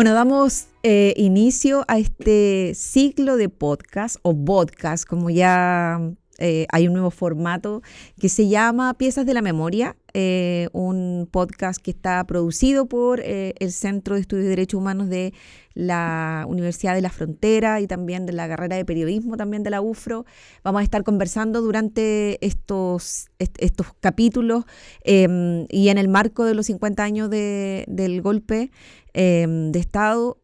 Bueno, damos inicio a este ciclo de podcast o podcast, como ya hay un nuevo formato que se llama Piezas de la Memoria, un podcast que está producido por el Centro de Estudios de Derechos Humanos de la Universidad de la Frontera y también de la carrera de periodismo también de la UFRO. Vamos a estar conversando durante estos capítulos y en el marco de los 50 años del golpe de Estado,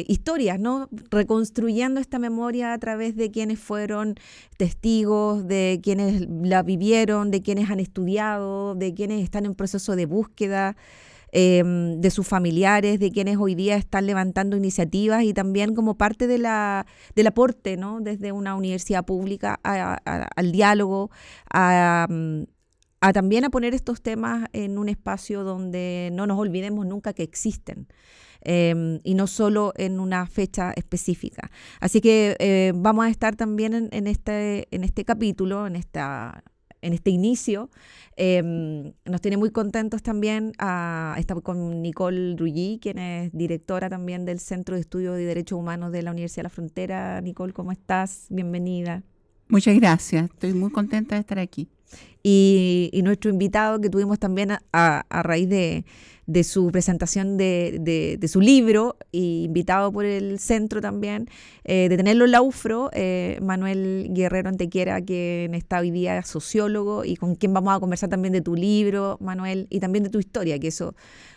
historias, ¿no? Reconstruyendo esta memoria a través de quienes fueron testigos, de quienes la vivieron, de quienes han estudiado, de quienes están en proceso de búsqueda, de sus familiares, de quienes hoy día están levantando iniciativas y también como parte del aporte, ¿no? Desde una universidad pública al diálogo, a también a poner estos temas en un espacio donde no nos olvidemos nunca que existen. Y no solo en una fecha específica. Así que vamos a estar también en este capítulo, en este inicio. Nos tiene muy contentos también estar con Nicole Rullí, quien es directora también del Centro de Estudios de Derechos Humanos de la Universidad de la Frontera. Nicole, ¿cómo estás? Bienvenida. Muchas gracias, estoy muy contenta de estar aquí. Y nuestro invitado que tuvimos también a raíz de su presentación de su libro, y invitado por el centro también, de tenerlo en la UFRO, Manuel Guerrero Antequera, quien está hoy día sociólogo y con quien vamos a conversar también de tu libro, Manuel, y también de tu historia, que eso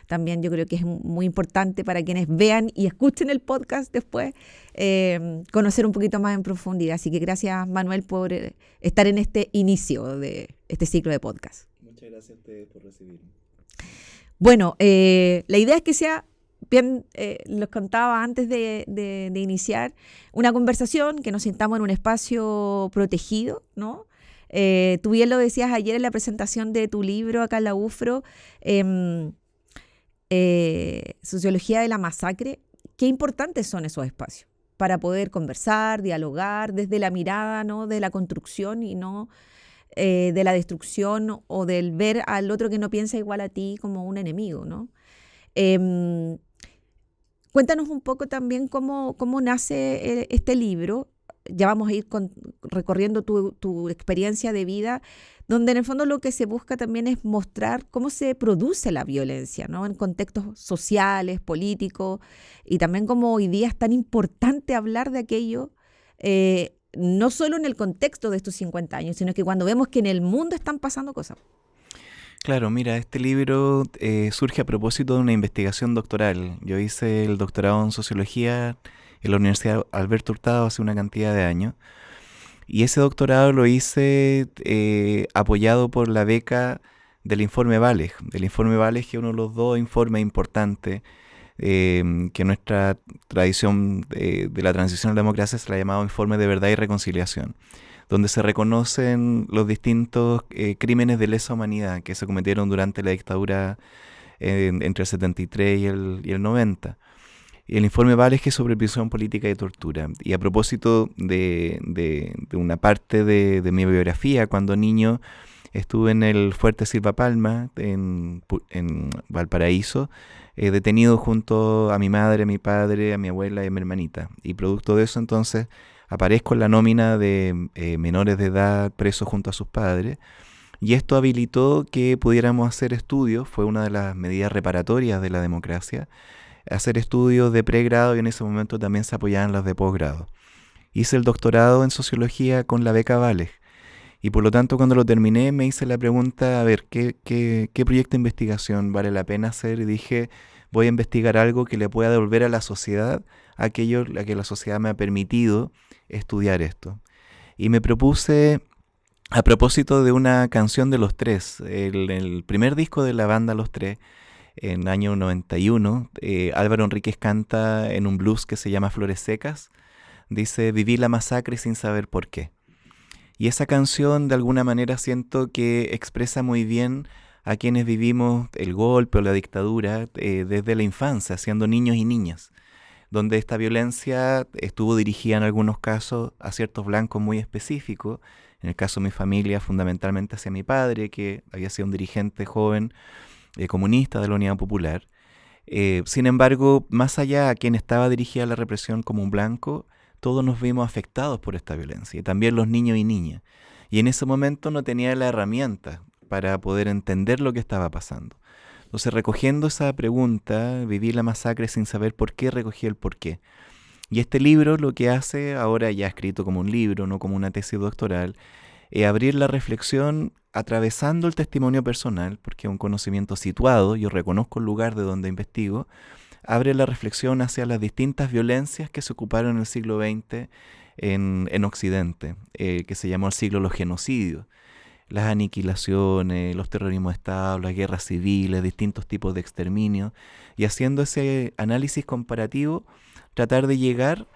también yo creo que es muy importante para quienes vean y escuchen el podcast después, conocer un poquito más en profundidad. Así que gracias, Manuel, por estar en este inicio de este ciclo de podcast. Muchas gracias a ustedes por recibirme. Bueno, la idea es que sea, bien, los contaba antes de iniciar, una conversación, que nos sintamos en un espacio protegido, ¿no? Tú bien lo decías ayer en la presentación de tu libro acá en la UFRO, Sociología de la Masacre. Qué importantes son esos espacios para poder conversar, dialogar desde la mirada, ¿no?, de la construcción y no de la destrucción o del ver al otro que no piensa igual a ti como un enemigo, ¿no? Cuéntanos un poco también cómo nace este libro. Ya vamos a ir recorriendo tu experiencia de vida, donde en el fondo lo que se busca también es mostrar cómo se produce la violencia, ¿no?, en contextos sociales, políticos, y también cómo hoy día es tan importante hablar de aquello, no solo en el contexto de estos 50 años, sino que cuando vemos que en el mundo están pasando cosas. Claro, mira, este libro surge a propósito de una investigación doctoral. Yo hice el doctorado en Sociología en la Universidad Alberto Hurtado hace una cantidad de años, y ese doctorado lo hice apoyado por la beca del Informe Valeg. El Informe Valeg, que es uno de los dos informes importantes que nuestra tradición de la transición a la democracia se le ha llamado Informe de Verdad y Reconciliación, donde se reconocen los distintos crímenes de lesa humanidad que se cometieron durante la dictadura entre el 73 y el 90. Y el informe Valeg es sobre prisión política y tortura. Y a propósito de una parte de mi biografía, cuando niño estuve en el Fuerte Silva Palma, en Valparaíso, detenido junto a mi madre, a mi padre, a mi abuela y a mi hermanita. Y producto de eso, entonces, aparezco en la nómina de menores de edad presos junto a sus padres. Y esto habilitó que pudiéramos hacer estudios, fue una de las medidas reparatorias de la democracia, hacer estudios de pregrado, y en ese momento también se apoyaban los de posgrado. Hice el doctorado en Sociología con la beca Valeg. Y por lo tanto, cuando lo terminé, me hice la pregunta, a ver, ¿qué proyecto de investigación vale la pena hacer? Y dije, voy a investigar algo que le pueda devolver a la sociedad aquello a que la sociedad me ha permitido estudiar esto. Y me propuse, a propósito de una canción de Los Tres, el primer disco de la banda Los Tres, en el año 91, Álvaro Enríquez canta en un blues que se llama Flores Secas, dice, viví la masacre sin saber por qué. Y esa canción de alguna manera siento que expresa muy bien a quienes vivimos el golpe o la dictadura desde la infancia, siendo niños y niñas, donde esta violencia estuvo dirigida en algunos casos a ciertos blancos muy específicos. En el caso de mi familia, fundamentalmente hacia mi padre, que había sido un dirigente joven comunista de la Unidad Popular. Sin embargo, más allá a quien estaba dirigida la represión como un blanco, todos nos vimos afectados por esta violencia, y también los niños y niñas. Y en ese momento no tenía la herramienta para poder entender lo que estaba pasando. Entonces, recogiendo esa pregunta, viví la masacre sin saber por qué, recogí el por qué. Y este libro lo que hace, ahora ya escrito como un libro, no como una tesis doctoral, es abrir la reflexión atravesando el testimonio personal, porque es un conocimiento situado, yo reconozco el lugar de donde investigo, abre la reflexión hacia las distintas violencias que se ocuparon en el siglo XX en Occidente, que se llamó el siglo de los genocidios. Las aniquilaciones, los terrorismos de Estado, las guerras civiles, distintos tipos de exterminio, y haciendo ese análisis comparativo, tratar de llegar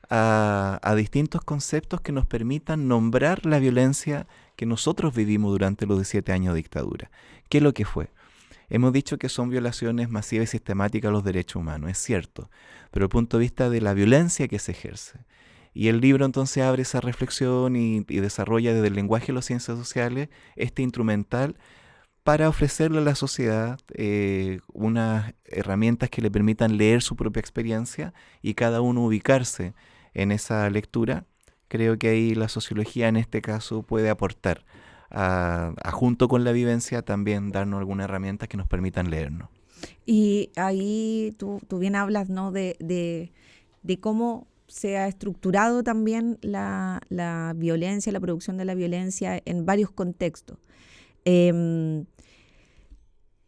a distintos conceptos que nos permitan nombrar la violencia que nosotros vivimos durante los 17 años de dictadura. ¿Qué es lo que fue? Hemos dicho que son violaciones masivas y sistemáticas a los derechos humanos, es cierto, pero desde el punto de vista de la violencia que se ejerce. Y el libro entonces abre esa reflexión y desarrolla desde el lenguaje de las ciencias sociales este instrumental para ofrecerle a la sociedad unas herramientas que le permitan leer su propia experiencia y cada uno ubicarse en esa lectura. Creo que ahí la sociología en este caso puede aportar junto con la vivencia también darnos algunas herramientas que nos permitan leernos. Y ahí tú bien hablas, ¿no? de cómo se ha estructurado también la violencia, la producción de la violencia en varios contextos.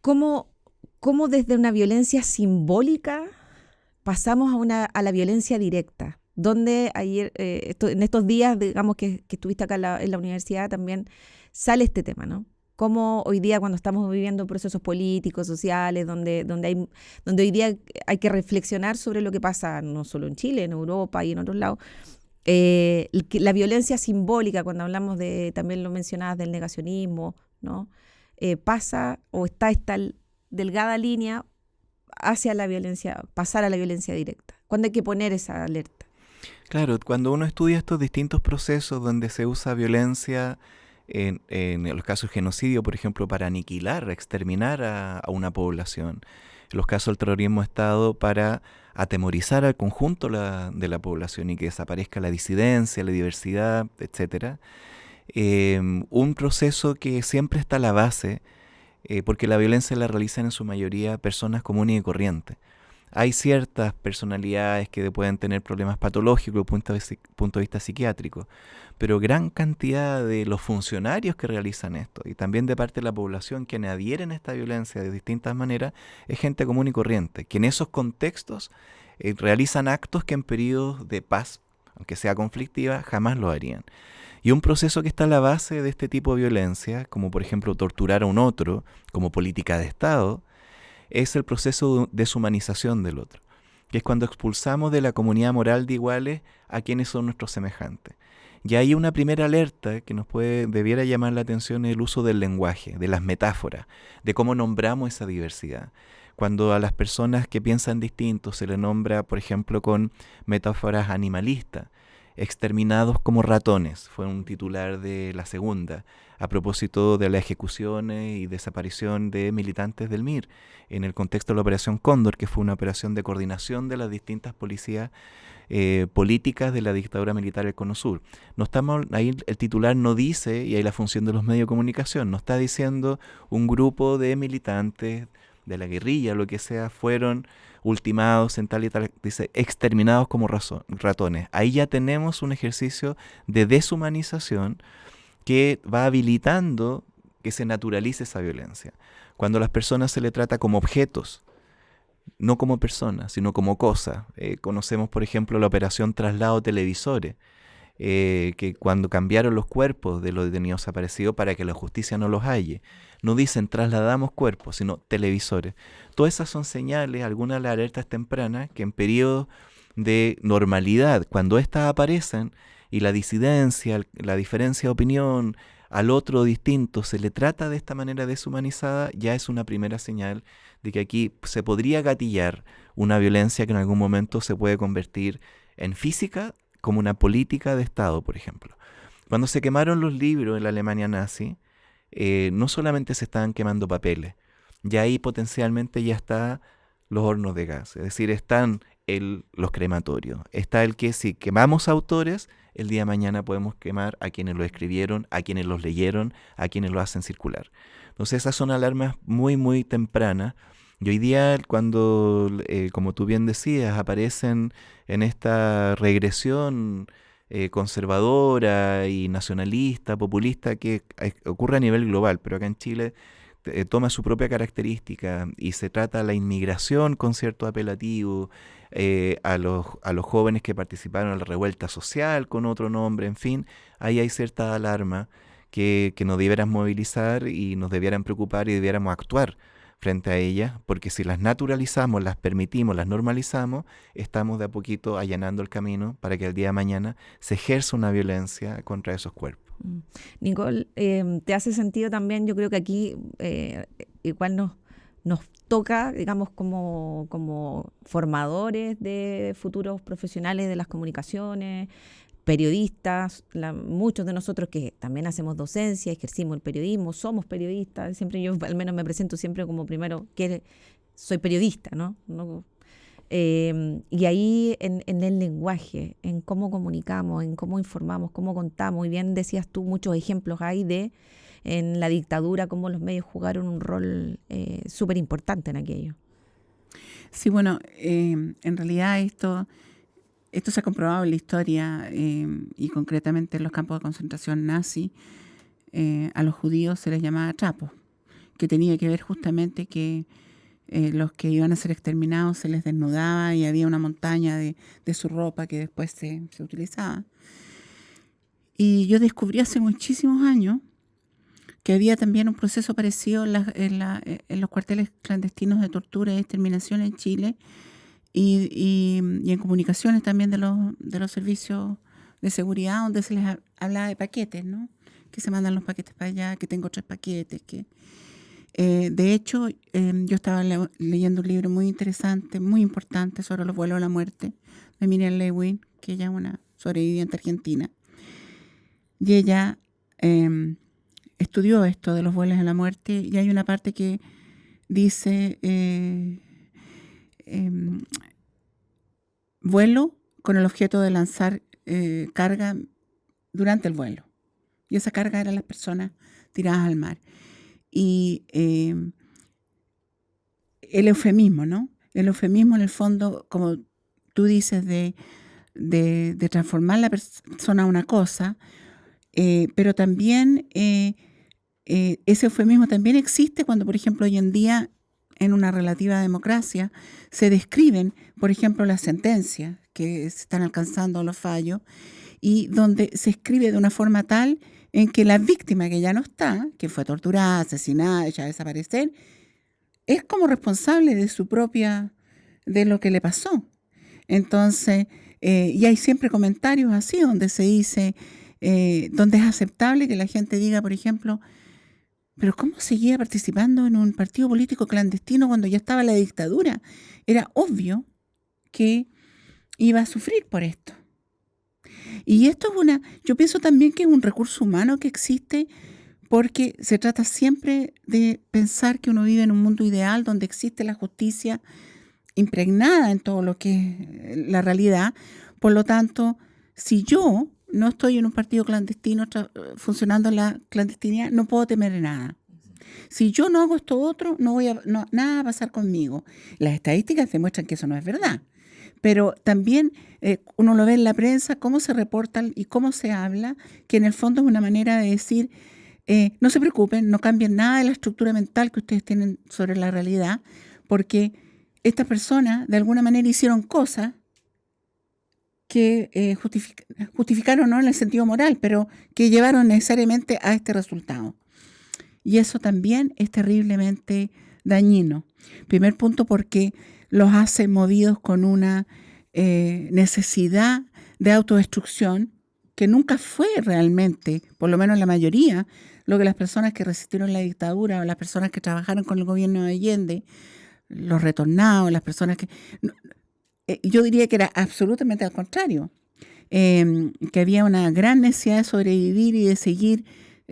¿Cómo desde una violencia simbólica pasamos a la violencia directa? Donde ayer, en estos días, digamos que estuviste acá en la universidad, también sale este tema, ¿no? Cómo hoy día, cuando estamos viviendo procesos políticos, sociales, donde hoy día hay que reflexionar sobre lo que pasa no solo en Chile, en Europa y en otros lados, la violencia simbólica, cuando hablamos también lo mencionabas, del negacionismo, ¿no? Pasa o está esta delgada línea hacia la violencia, pasar a la violencia directa. ¿Cuándo hay que poner esa alerta? Claro, cuando uno estudia estos distintos procesos donde se usa violencia, en los casos de genocidio, por ejemplo, para aniquilar, exterminar a una población, en los casos del terrorismo de Estado para atemorizar al conjunto de la población y que desaparezca la disidencia, la diversidad, etcétera. Un proceso que siempre está a la base, porque la violencia la realizan en su mayoría personas comunes y corrientes. Hay ciertas personalidades que pueden tener problemas patológicos desde el punto de vista psiquiátrico, pero gran cantidad de los funcionarios que realizan esto y también de parte de la población quienes adhieren a esta violencia de distintas maneras es gente común y corriente, que en esos contextos realizan actos que en periodos de paz, aunque sea conflictiva, jamás lo harían. Y un proceso que está a la base de este tipo de violencia, como por ejemplo torturar a un otro, como política de Estado, es el proceso de deshumanización del otro, que es cuando expulsamos de la comunidad moral de iguales a quienes son nuestros semejantes. Y hay una primera alerta que debiera llamar la atención, el uso del lenguaje, de las metáforas, de cómo nombramos esa diversidad. Cuando a las personas que piensan distinto se les nombra, por ejemplo, con metáforas animalistas, exterminados como ratones, fue un titular de La Segunda, a propósito de las ejecuciones y desaparición de militantes del MIR, en el contexto de la Operación Cóndor, que fue una operación de coordinación de las distintas policías políticas de la dictadura militar del Cono Sur. Ahí el titular no dice, y hay la función de los medios de comunicación, no está diciendo un grupo de militantes de la guerrilla, lo que sea, fueron ultimados en tal y tal, dice, exterminados como ratones. Ahí ya tenemos un ejercicio de deshumanización que va habilitando que se naturalice esa violencia. Cuando a las personas se le trata como objetos, no como personas, sino como cosas. Conocemos, por ejemplo, la operación Traslado Televisores, que cuando cambiaron los cuerpos de los detenidos desaparecidos para que la justicia no los halle, no dicen trasladamos cuerpos, sino televisores. Todas esas son señales, algunas de las alertas tempranas, que en periodos de normalidad, cuando éstas aparecen y la disidencia, la diferencia de opinión al otro distinto se le trata de esta manera deshumanizada, ya es una primera señal de que aquí se podría gatillar una violencia que en algún momento se puede convertir en física, como una política de Estado, por ejemplo. Cuando se quemaron los libros en la Alemania nazi, no solamente se estaban quemando papeles, ya ahí potencialmente ya está los hornos de gas. Es decir, están los crematorios. Está el que si quemamos autores, el día de mañana podemos quemar a quienes lo escribieron, a quienes los leyeron, a quienes lo hacen circular. Entonces esas son alarmas muy, muy tempranas. Y hoy día, cuando, como tú bien decías, aparecen en esta regresión conservadora y nacionalista, populista, que ocurre a nivel global, pero acá en Chile toma su propia característica y se trata la inmigración con cierto apelativo, a los jóvenes que participaron en la revuelta social con otro nombre, en fin, ahí hay cierta alarma que nos debieran movilizar y nos debieran preocupar y debiéramos actuar frente a ellas, porque si las naturalizamos, las permitimos, las normalizamos, estamos de a poquito allanando el camino para que el día de mañana se ejerza una violencia contra esos cuerpos. Nicole, ¿te hace sentido también? Yo creo que aquí igual nos toca, digamos, como formadores de futuros profesionales de las comunicaciones, periodistas, muchos de nosotros que también hacemos docencia, ejercimos el periodismo, somos periodistas. Siempre yo al menos me presento siempre como primero que soy periodista, ¿no? Y ahí en el lenguaje, en cómo comunicamos, en cómo informamos, cómo contamos. Y bien decías tú, muchos ejemplos hay en la dictadura, cómo los medios jugaron un rol súper importante en aquello. Sí, bueno, en realidad esto se ha comprobado en la historia y concretamente en los campos de concentración nazi. A los judíos se les llamaba trapos, que tenía que ver justamente que los que iban a ser exterminados se les desnudaba y había una montaña de su ropa que después se utilizaba. Y yo descubrí hace muchísimos años que había también un proceso parecido en los cuarteles clandestinos de tortura y exterminación en Chile y en comunicaciones también de los servicios de seguridad, donde se les hablaba de paquetes, ¿no? Que se mandan los paquetes para allá, que tengo 3 paquetes, que... de hecho, yo estaba leyendo un libro muy interesante, muy importante sobre los vuelos a la muerte de Miriam Lewin, que ella es una sobreviviente argentina. Y ella estudió esto de los vuelos a la muerte y hay una parte que dice vuelo con el objeto de lanzar carga durante el vuelo. Y esa carga eran las personas tiradas al mar. Y el eufemismo, ¿no? El eufemismo en el fondo, como tú dices, de transformar la persona a una cosa, pero también ese eufemismo también existe cuando, por ejemplo, hoy en día en una relativa democracia se describen, por ejemplo, las sentencias que se están alcanzando, los fallos, y donde se escribe de una forma tal en que la víctima que ya no está, que fue torturada, asesinada, hecha desaparecer, es como responsable de lo que le pasó. Entonces, y hay siempre comentarios así donde se dice, donde es aceptable que la gente diga, por ejemplo, pero ¿cómo seguía participando en un partido político clandestino cuando ya estaba la dictadura? Era obvio que iba a sufrir por esto. Y esto yo pienso también que es un recurso humano que existe porque se trata siempre de pensar que uno vive en un mundo ideal donde existe la justicia impregnada en todo lo que es la realidad. Por lo tanto, si yo no estoy en un partido clandestino funcionando en la clandestinidad, no puedo temer nada. Si yo no hago esto otro, nada va a pasar conmigo. Las estadísticas demuestran que eso no es verdad. Pero también uno lo ve en la prensa, cómo se reportan y cómo se habla, que en el fondo es una manera de decir, no se preocupen, no cambien nada de la estructura mental que ustedes tienen sobre la realidad, porque estas personas de alguna manera hicieron cosas que justificaron no en el sentido moral, pero que llevaron necesariamente a este resultado. Y eso también es terriblemente dañino. Primer punto, porque los hace movidos con una necesidad de autodestrucción que nunca fue realmente, por lo menos la mayoría, lo que las personas que resistieron la dictadura o las personas que trabajaron con el gobierno de Allende, los retornados, las personas que... yo diría que era absolutamente al contrario, que había una gran necesidad de sobrevivir y de seguir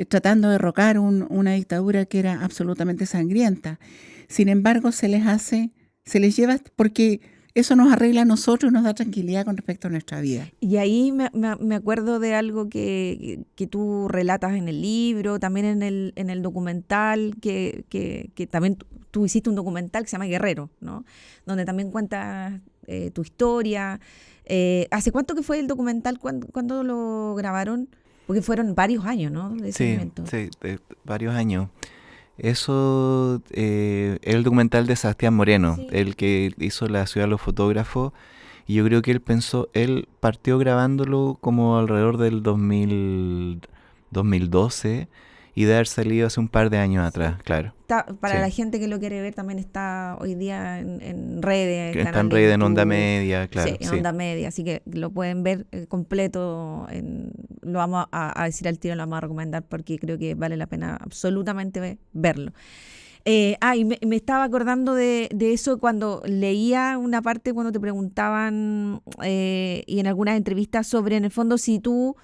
tratando de derrocar una dictadura que era absolutamente sangrienta. Sin embargo, se les hace Se les lleva porque eso nos arregla a nosotros y nos da tranquilidad con respecto a nuestra vida. Y ahí me acuerdo de algo que tú relatas en el libro, también en el documental, que también tú hiciste un documental que se llama Guerrero, ¿no? Donde también cuentas tu historia. ¿Hace cuánto que fue el documental? ¿Cuándo lo grabaron? Porque fueron varios años, ¿no? De ese momento. Sí, varios años. Eso es el documental de Sebastián Moreno, Sí. el que hizo La ciudad de los fotógrafos, y yo creo que él partió grabándolo como alrededor del 2012 y de haber salido hace un par de años atrás, claro. Para Sí. la gente que lo quiere ver, también está hoy día en redes, Que está canal en de red en Onda YouTube. Media, claro, Sí, en sí. Onda Media, así que lo pueden ver completo. Lo vamos a decir al tiro, lo vamos a recomendar porque creo que vale la pena absolutamente verlo. Y me estaba acordando de eso cuando leía una parte cuando te preguntaban y en algunas entrevistas sobre, en el fondo, si tú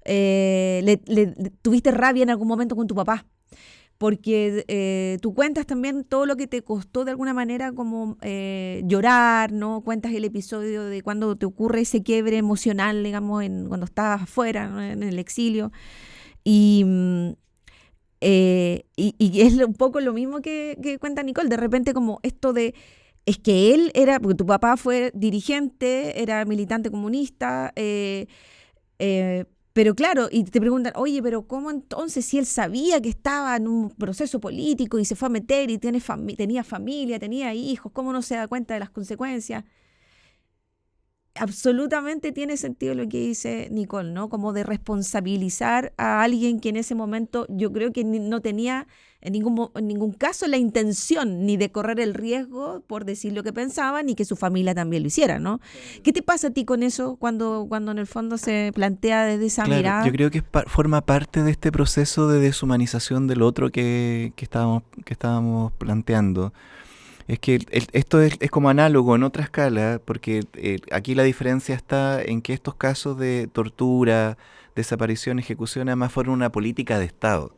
le tuviste rabia en algún momento con tu papá. Porque tú cuentas también todo lo que te costó de alguna manera como llorar, ¿no? Cuentas el episodio de cuando te ocurre ese quiebre emocional, digamos, cuando estabas afuera, ¿no? En el exilio. Y, y es un poco lo mismo que cuenta Nicole, de repente como esto de, es que él era, porque tu papá fue dirigente, era militante comunista, pero claro, y te preguntan, oye, pero ¿cómo entonces si él sabía que estaba en un proceso político y se fue a meter y tenía familia, tenía hijos, cómo no se da cuenta de las consecuencias? Absolutamente tiene sentido lo que dice Nicole, ¿no? Como de responsabilizar a alguien que en ese momento yo creo que no tenía en ningún caso la intención ni de correr el riesgo por decir lo que pensaba, ni que su familia también lo hiciera, ¿no? ¿Qué te pasa a ti con eso cuando en el fondo se plantea desde esa Claro, mirada? yo creo que forma parte de este proceso de deshumanización del otro que estábamos planteando. Es que esto es como análogo en otra escala, porque aquí la diferencia está en que estos casos de tortura, desaparición, ejecución, además fueron una política de Estado.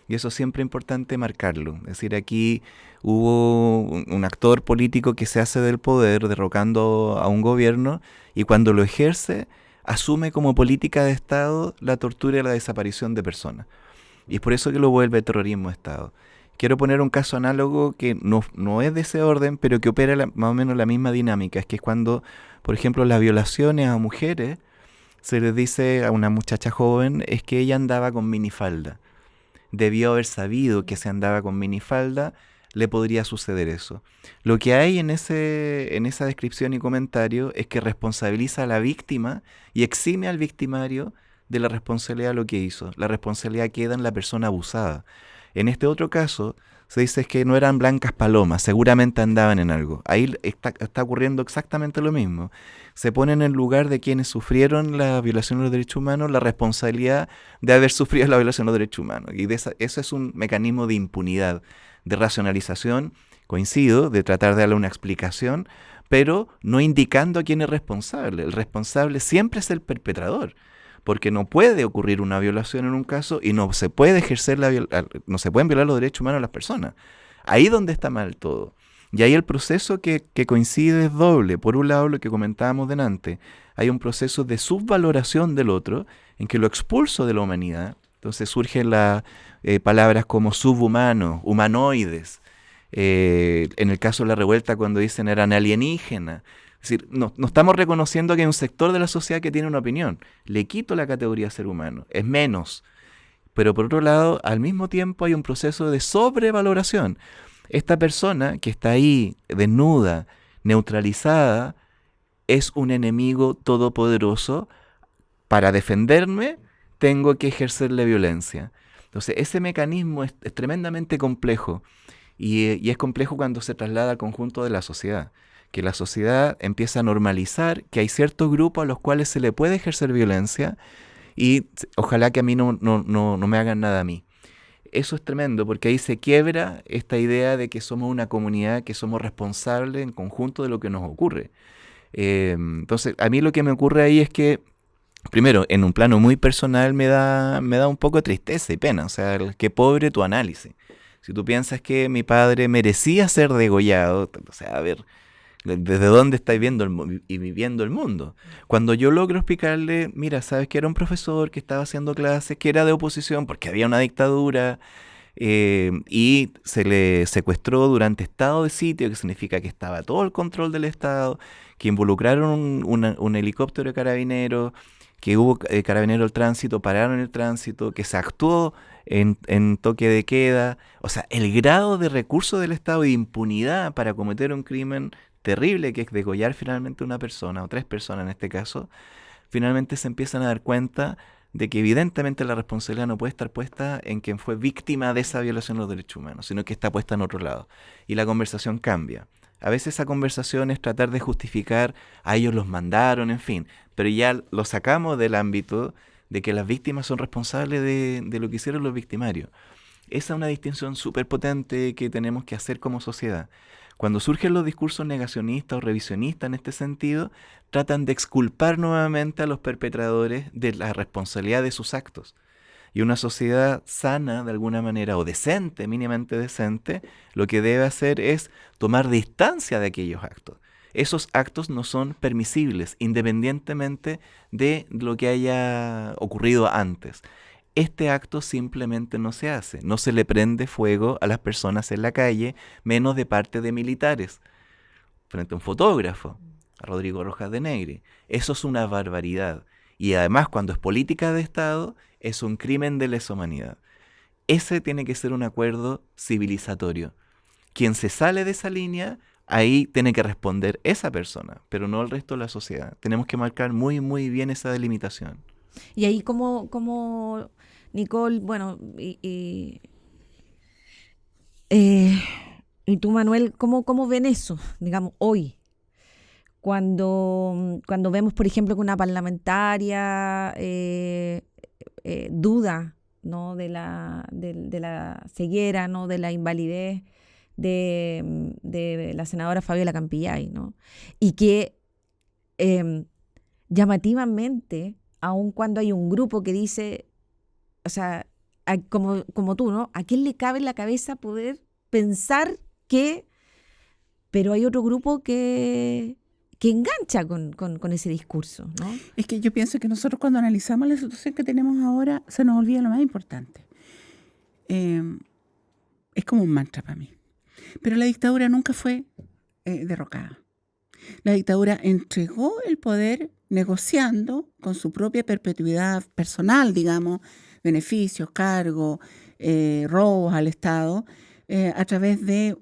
Y eso siempre es importante marcarlo. Es decir, aquí hubo un actor político que se hace del poder derrocando a un gobierno y cuando lo ejerce asume como política de Estado la tortura y la desaparición de personas. Y es por eso que lo vuelve terrorismo de Estado. Quiero poner un caso análogo que no es de ese orden, pero que opera más o menos la misma dinámica. Es que es cuando, por ejemplo, las violaciones a mujeres, se les dice a una muchacha joven, es que ella andaba con minifalda. Debió haber sabido que se andaba con minifalda, le podría suceder eso. Lo que hay en esa descripción y comentario es que responsabiliza a la víctima y exime al victimario de la responsabilidad de lo que hizo. La responsabilidad queda en la persona abusada. En este otro caso, se dice que no eran blancas palomas, seguramente andaban en algo. Ahí está ocurriendo exactamente lo mismo. Se pone en el lugar de quienes sufrieron la violación de los derechos humanos la responsabilidad de haber sufrido la violación de los derechos humanos. Y eso es un mecanismo de impunidad, de racionalización, coincido, de tratar de darle una explicación, pero no indicando a quién es responsable. El responsable siempre es el perpetrador. Porque no puede ocurrir una violación en un caso y no se puede ejercer no se pueden violar los derechos humanos de las personas. Ahí donde está mal todo. Y ahí el proceso que coincide es doble. Por un lado, lo que comentábamos delante, hay un proceso de subvaloración del otro, en que lo expulso de la humanidad. Entonces surgen las palabras como subhumanos, humanoides. En el caso de la revuelta, cuando dicen eran alienígenas. Es decir, no estamos reconociendo que hay un sector de la sociedad que tiene una opinión. Le quito la categoría ser humano, es menos. Pero por otro lado, al mismo tiempo hay un proceso de sobrevaloración. Esta persona que está ahí, desnuda, neutralizada, es un enemigo todopoderoso. Para defenderme, tengo que ejercerle violencia. Entonces, ese mecanismo es tremendamente complejo. Y es complejo cuando se traslada al conjunto de la sociedad. Que la sociedad empieza a normalizar que hay ciertos grupos a los cuales se le puede ejercer violencia y ojalá que a mí no me hagan nada a mí. Eso es tremendo porque ahí se quiebra esta idea de que somos una comunidad, que somos responsables en conjunto de lo que nos ocurre. Entonces, a mí lo que me ocurre ahí es que, primero, en un plano muy personal me da un poco de tristeza y pena. O sea, qué pobre tu análisis. Si tú piensas que mi padre merecía ser degollado, o sea, a ver, ¿Desde dónde estáis viendo y viviendo el mundo? Cuando yo logro explicarle, mira, sabes que era un profesor que estaba haciendo clases, que era de oposición porque había una dictadura, y se le secuestró durante estado de sitio, que significa que estaba todo el control del Estado, que involucraron un helicóptero de carabineros, que hubo carabineros del tránsito, pararon el tránsito, que se actuó en toque de queda. O sea, el grado de recurso del Estado y de impunidad para cometer un crimen terrible, que es degollar finalmente a una persona, o 3 personas en este caso, finalmente se empiezan a dar cuenta de que evidentemente la responsabilidad no puede estar puesta en quien fue víctima de esa violación de los derechos humanos, sino que está puesta en otro lado. Y la conversación cambia. A veces esa conversación es tratar de justificar, a ellos los mandaron, en fin, pero ya lo sacamos del ámbito de que las víctimas son responsables de lo que hicieron los victimarios. Esa es una distinción súper potente que tenemos que hacer como sociedad. Cuando surgen los discursos negacionistas o revisionistas en este sentido, tratan de exculpar nuevamente a los perpetradores de la responsabilidad de sus actos. Y una sociedad sana, de alguna manera, o decente, mínimamente decente, lo que debe hacer es tomar distancia de aquellos actos. Esos actos no son permisibles, independientemente de lo que haya ocurrido antes. Este acto simplemente no se hace. No se le prende fuego a las personas en la calle, menos de parte de militares, frente a un fotógrafo, a Rodrigo Rojas de Negri. Eso es una barbaridad. Y además, cuando es política de Estado, es un crimen de lesa humanidad. Ese tiene que ser un acuerdo civilizatorio. Quien se sale de esa línea, ahí tiene que responder esa persona, pero no el resto de la sociedad. Tenemos que marcar muy, muy bien esa delimitación. Y ahí como Nicole, bueno, y tú, Manuel, ¿cómo ven eso, digamos, hoy? Cuando vemos, por ejemplo, que una parlamentaria duda, ¿no?, de la ceguera, ¿no?, de la invalidez de la senadora Fabiola Campillay, ¿no? Y que llamativamente, aun cuando hay un grupo que dice, o sea, como tú, ¿no?, ¿a quién le cabe en la cabeza poder pensar que? Pero hay otro grupo que engancha con ese discurso, ¿no? Es que yo pienso que nosotros cuando analizamos la situación que tenemos ahora, se nos olvida lo más importante. Es como un mantra para mí. Pero la dictadura nunca fue derrocada. La dictadura entregó el poder negociando con su propia perpetuidad personal, digamos, beneficios, cargos, robos al Estado, a través de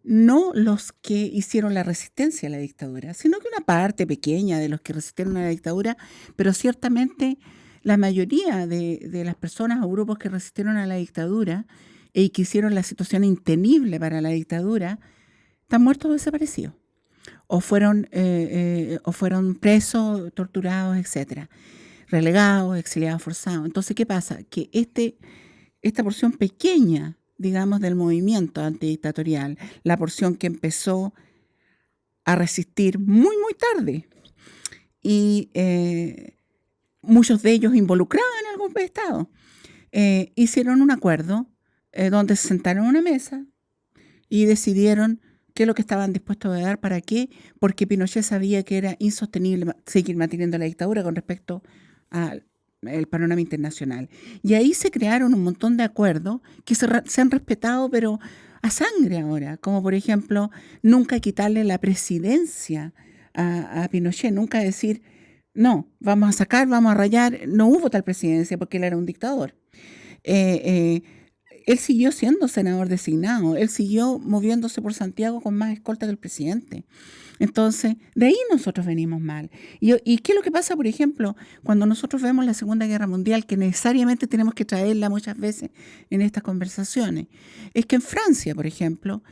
no los que hicieron la resistencia a la dictadura, sino que una parte pequeña de los que resistieron a la dictadura, pero ciertamente la mayoría de las personas o grupos que resistieron a la dictadura y que hicieron la situación intenible para la dictadura, están muertos o desaparecidos, o fueron presos, torturados, etcétera, relegados, exiliados forzados. Entonces, ¿qué pasa? Que esta porción pequeña, digamos, del movimiento antidictatorial, la porción que empezó a resistir muy, muy tarde, y muchos de ellos involucrados en algún estado, hicieron un acuerdo donde se sentaron a una mesa y decidieron qué es lo que estaban dispuestos a dar, para qué, porque Pinochet sabía que era insostenible seguir manteniendo la dictadura con respecto al panorama internacional. Y ahí se crearon un montón de acuerdos que se han respetado, pero a sangre ahora, como por ejemplo, nunca quitarle la presidencia a Pinochet, nunca decir, no, vamos a sacar, vamos a rayar, no hubo tal presidencia porque él era un dictador. Él siguió siendo senador designado, él siguió moviéndose por Santiago con más escolta que el presidente. Entonces, de ahí nosotros venimos mal. ¿Y qué es lo que pasa, por ejemplo, cuando nosotros vemos la Segunda Guerra Mundial, que necesariamente tenemos que traerla muchas veces en estas conversaciones? Es que en Francia, por ejemplo,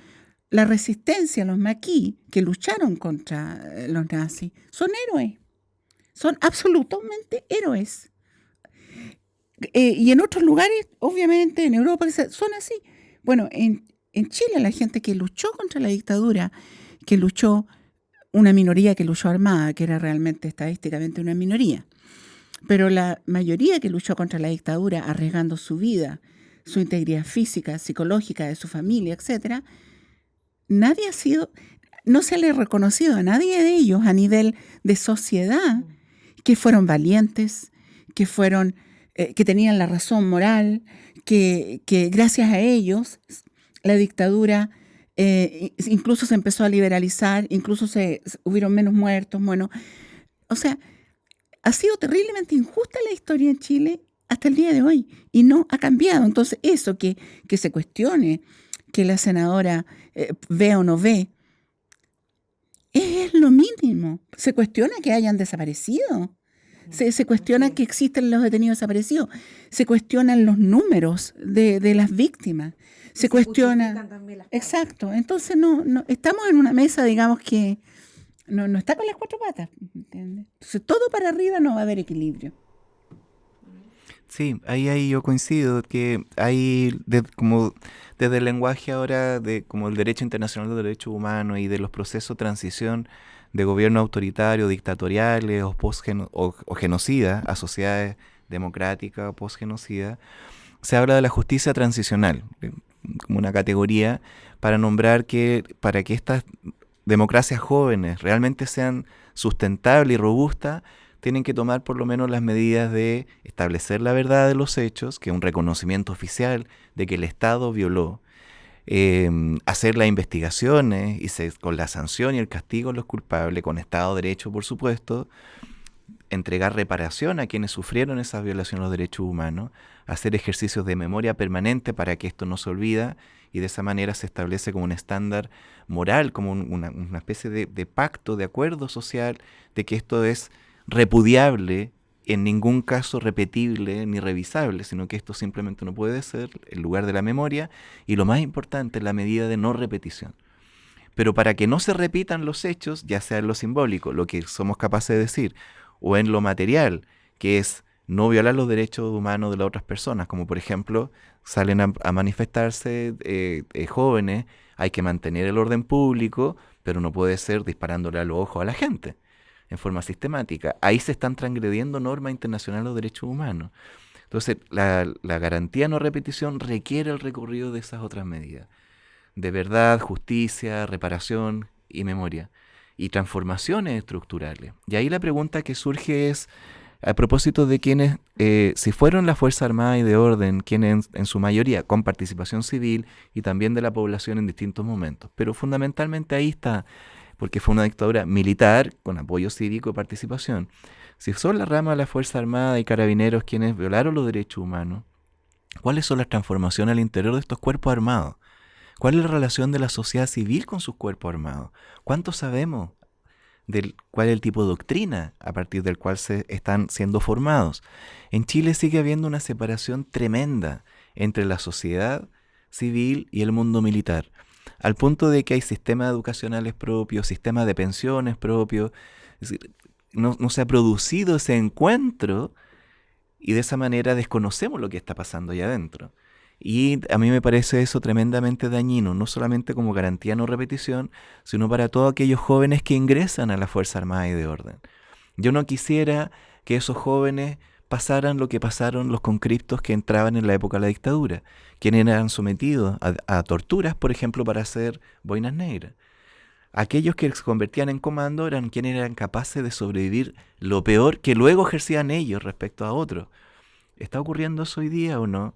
la resistencia, los maquis que lucharon contra los nazis, son héroes, son absolutamente héroes. Y en otros lugares, obviamente, en Europa, son así. Bueno, en Chile, la gente que luchó contra la dictadura, que luchó, una minoría que luchó armada, que era realmente estadísticamente una minoría, pero la mayoría que luchó contra la dictadura, arriesgando su vida, su integridad física, psicológica, de su familia, etcétera, nadie no se le ha reconocido a nadie de ellos a nivel de sociedad que fueron valientes, que fueron, que tenían la razón moral, que gracias a ellos la dictadura incluso se empezó a liberalizar, incluso hubieron menos muertos. Bueno, o sea, ha sido terriblemente injusta la historia en Chile hasta el día de hoy y no ha cambiado. Entonces, eso que se cuestione, que la senadora ve o no ve, es lo mínimo. Se cuestiona que hayan desaparecido. Se cuestiona que existen los detenidos desaparecidos. Se cuestionan los números de las víctimas. Se cuestiona. Exacto. Entonces, no, estamos en una mesa, digamos, que no está con las cuatro patas. ¿Entiendes? Entonces, todo para arriba no va a haber equilibrio. Sí, ahí yo coincido que hay como desde el lenguaje ahora de como el derecho internacional de los derechos humanos y de los procesos de transición de gobiernos autoritarios, dictatoriales o genocidas a sociedades democráticas o post-genocidas, se habla de la justicia transicional como una categoría para nombrar que para que estas democracias jóvenes realmente sean sustentables y robustas, tienen que tomar por lo menos las medidas de establecer la verdad de los hechos, que es un reconocimiento oficial de que el Estado violó, hacer las investigaciones y con la sanción y el castigo a los culpables, con Estado de Derecho, por supuesto, entregar reparación a quienes sufrieron esas violaciones a los derechos humanos, hacer ejercicios de memoria permanente para que esto no se olvida, y de esa manera se establece como un estándar moral, como una especie de pacto, de acuerdo social, de que esto es repudiable, en ningún caso repetible ni revisable, sino que esto simplemente no puede ser el lugar de la memoria y lo más importante, la medida de no repetición. Pero para que no se repitan los hechos, ya sea en lo simbólico, lo que somos capaces de decir, o en lo material, que es no violar los derechos humanos de las otras personas, como por ejemplo salen a manifestarse jóvenes, hay que mantener el orden público, pero no puede ser disparándole a los ojos a la gente en forma sistemática. Ahí se están transgrediendo normas internacionales de los derechos humanos. Entonces, la garantía de no repetición requiere el recorrido de esas otras medidas. De verdad, justicia, reparación y memoria. Y transformaciones estructurales. Y ahí la pregunta que surge es, a propósito de quienes, si fueron la Fuerza Armada y de Orden, quienes en su mayoría con participación civil y también de la población en distintos momentos. Pero fundamentalmente ahí está, porque fue una dictadura militar con apoyo cívico y participación. Si son la rama de la Fuerza Armada y Carabineros quienes violaron los derechos humanos, ¿cuáles son las transformaciones al interior de estos cuerpos armados? ¿Cuál es la relación de la sociedad civil con sus cuerpos armados? ¿Cuánto sabemos de cuál es el tipo de doctrina a partir del cual se están siendo formados? En Chile sigue habiendo una separación tremenda entre la sociedad civil y el mundo militar, al punto de que hay sistemas educacionales propios, sistemas de pensiones propios. Es decir, no se ha producido ese encuentro y de esa manera desconocemos lo que está pasando allá adentro. Y a mí me parece eso tremendamente dañino, no solamente como garantía de no repetición, sino para todos aquellos jóvenes que ingresan a la Fuerza Armada y de Orden. Yo no quisiera que esos jóvenes pasaran lo que pasaron los conscriptos que entraban en la época de la dictadura, quienes eran sometidos a torturas, por ejemplo, para hacer boinas negras. Aquellos que se convertían en comando eran quienes eran capaces de sobrevivir lo peor que luego ejercían ellos respecto a otros. ¿Está ocurriendo eso hoy día o no?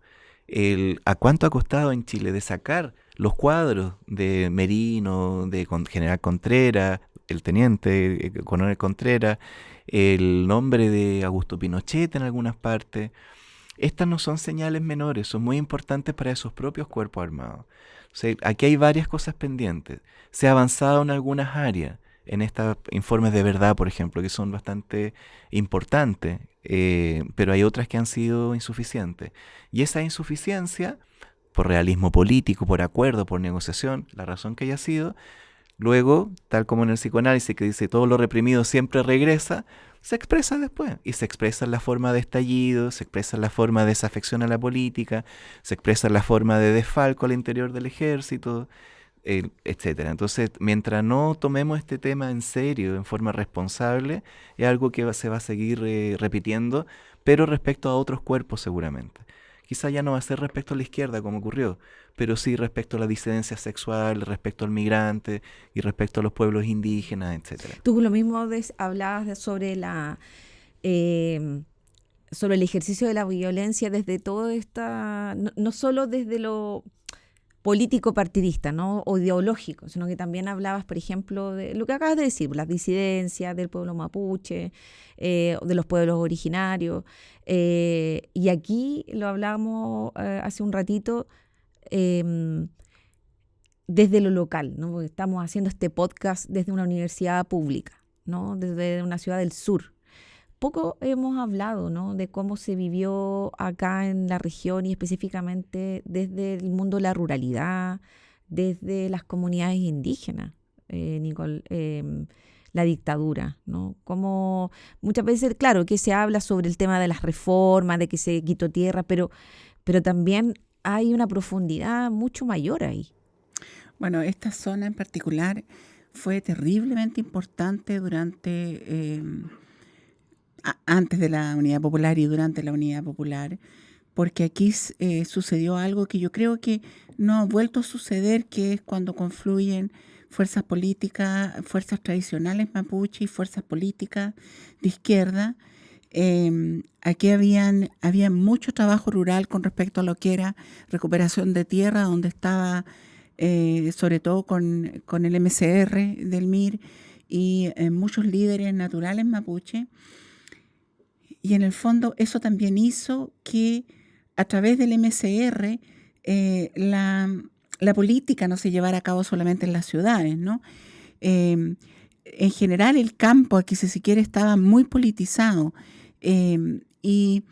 ¿A cuánto ha costado en Chile de sacar los cuadros de Merino, de General Contreras, el teniente coronel Contreras, el nombre de Augusto Pinochet en algunas partes? Estas no son señales menores, son muy importantes para esos propios cuerpos armados. O sea, aquí hay varias cosas pendientes. Se ha avanzado en algunas áreas, en estos informes de verdad, por ejemplo, que son bastante importantes, pero hay otras que han sido insuficientes. Y esa insuficiencia, por realismo político, por acuerdo, por negociación, la razón que haya sido, luego, tal como en el psicoanálisis que dice todo lo reprimido siempre regresa, se expresa después. Y se expresa en la forma de estallido, se expresa en la forma de desafección a la política, se expresa en la forma de desfalco al interior del ejército, etcétera. Entonces, mientras no tomemos este tema en serio, en forma responsable, es algo que se va a seguir repitiendo, pero respecto a otros cuerpos seguramente. quizá ya no va a ser respecto a la izquierda como ocurrió, pero sí respecto a la disidencia sexual, respecto al migrante y respecto a los pueblos indígenas, etcétera. Tú lo mismo hablabas sobre sobre el ejercicio de la violencia desde toda esta, no solo desde lo político partidista, ¿no? O ideológico, sino que también hablabas, por ejemplo, de lo que acabas de decir, las disidencias del pueblo mapuche, de los pueblos originarios. Y aquí lo hablamos hace un ratito desde lo local, ¿no? Porque estamos haciendo este podcast desde una universidad pública, ¿no? Desde una ciudad del sur. Poco hemos hablado, ¿no? De cómo se vivió acá en la región y específicamente desde el mundo de la ruralidad, desde las comunidades indígenas, Nicole, la dictadura, ¿no? Como muchas veces, claro, que se habla sobre el tema de las reformas, de que se quitó tierra, pero también hay una profundidad mucho mayor ahí. Bueno, esta zona en particular fue terriblemente importante durante... antes de la Unidad Popular y durante la Unidad Popular, porque aquí sucedió algo que yo creo que no ha vuelto a suceder, que es cuando confluyen fuerzas políticas, fuerzas tradicionales mapuche y fuerzas políticas de izquierda. Aquí había mucho trabajo rural con respecto a lo que era recuperación de tierra, donde estaba sobre todo con el MCR del MIR y muchos líderes naturales mapuche. Y en el fondo eso también hizo que a través del MCR la política no se llevara a cabo solamente en las ciudades, ¿no? En general el campo, aquí si se quiere, estaba muy politizado y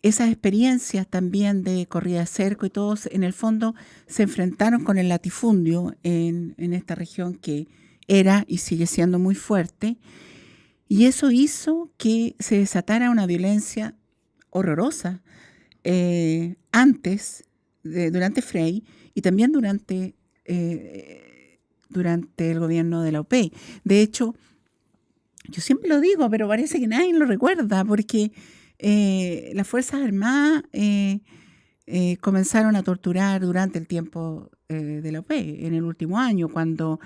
esas experiencias también de corrida de cerco y todos en el fondo se enfrentaron con el latifundio en esta región que era y sigue siendo muy fuerte. Y eso hizo que se desatara una violencia horrorosa durante Frei y también durante el gobierno de la UP. De hecho, yo siempre lo digo, pero parece que nadie lo recuerda, porque las Fuerzas Armadas comenzaron a torturar durante el tiempo de la UP, en el último año, cuando...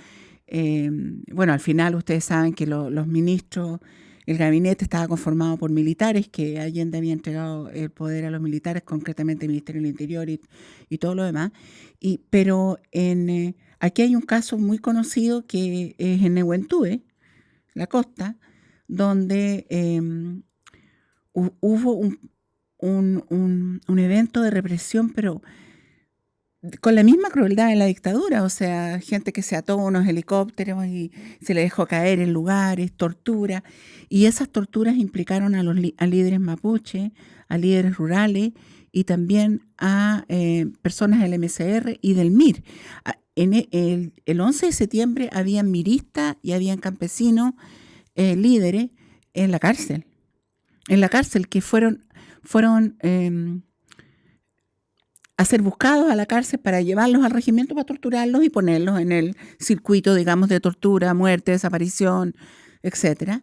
al final ustedes saben que los ministros, el gabinete estaba conformado por militares, que Allende había entregado el poder a los militares, concretamente el Ministerio del Interior y todo lo demás. Pero aquí hay un caso muy conocido que es en Nehuentúe, la costa, donde hubo un evento de represión, pero con la misma crueldad de la dictadura, o sea, gente que se ató a unos helicópteros y se le dejó caer en lugares, tortura, y esas torturas implicaron a líderes mapuche, a líderes rurales y también a personas del MCR y del MIR. El 11 de septiembre habían miristas y habían campesinos líderes en la cárcel que fueron a ser buscados a la cárcel para llevarlos al regimiento para torturarlos y ponerlos en el circuito, digamos, de tortura, muerte, desaparición, etc.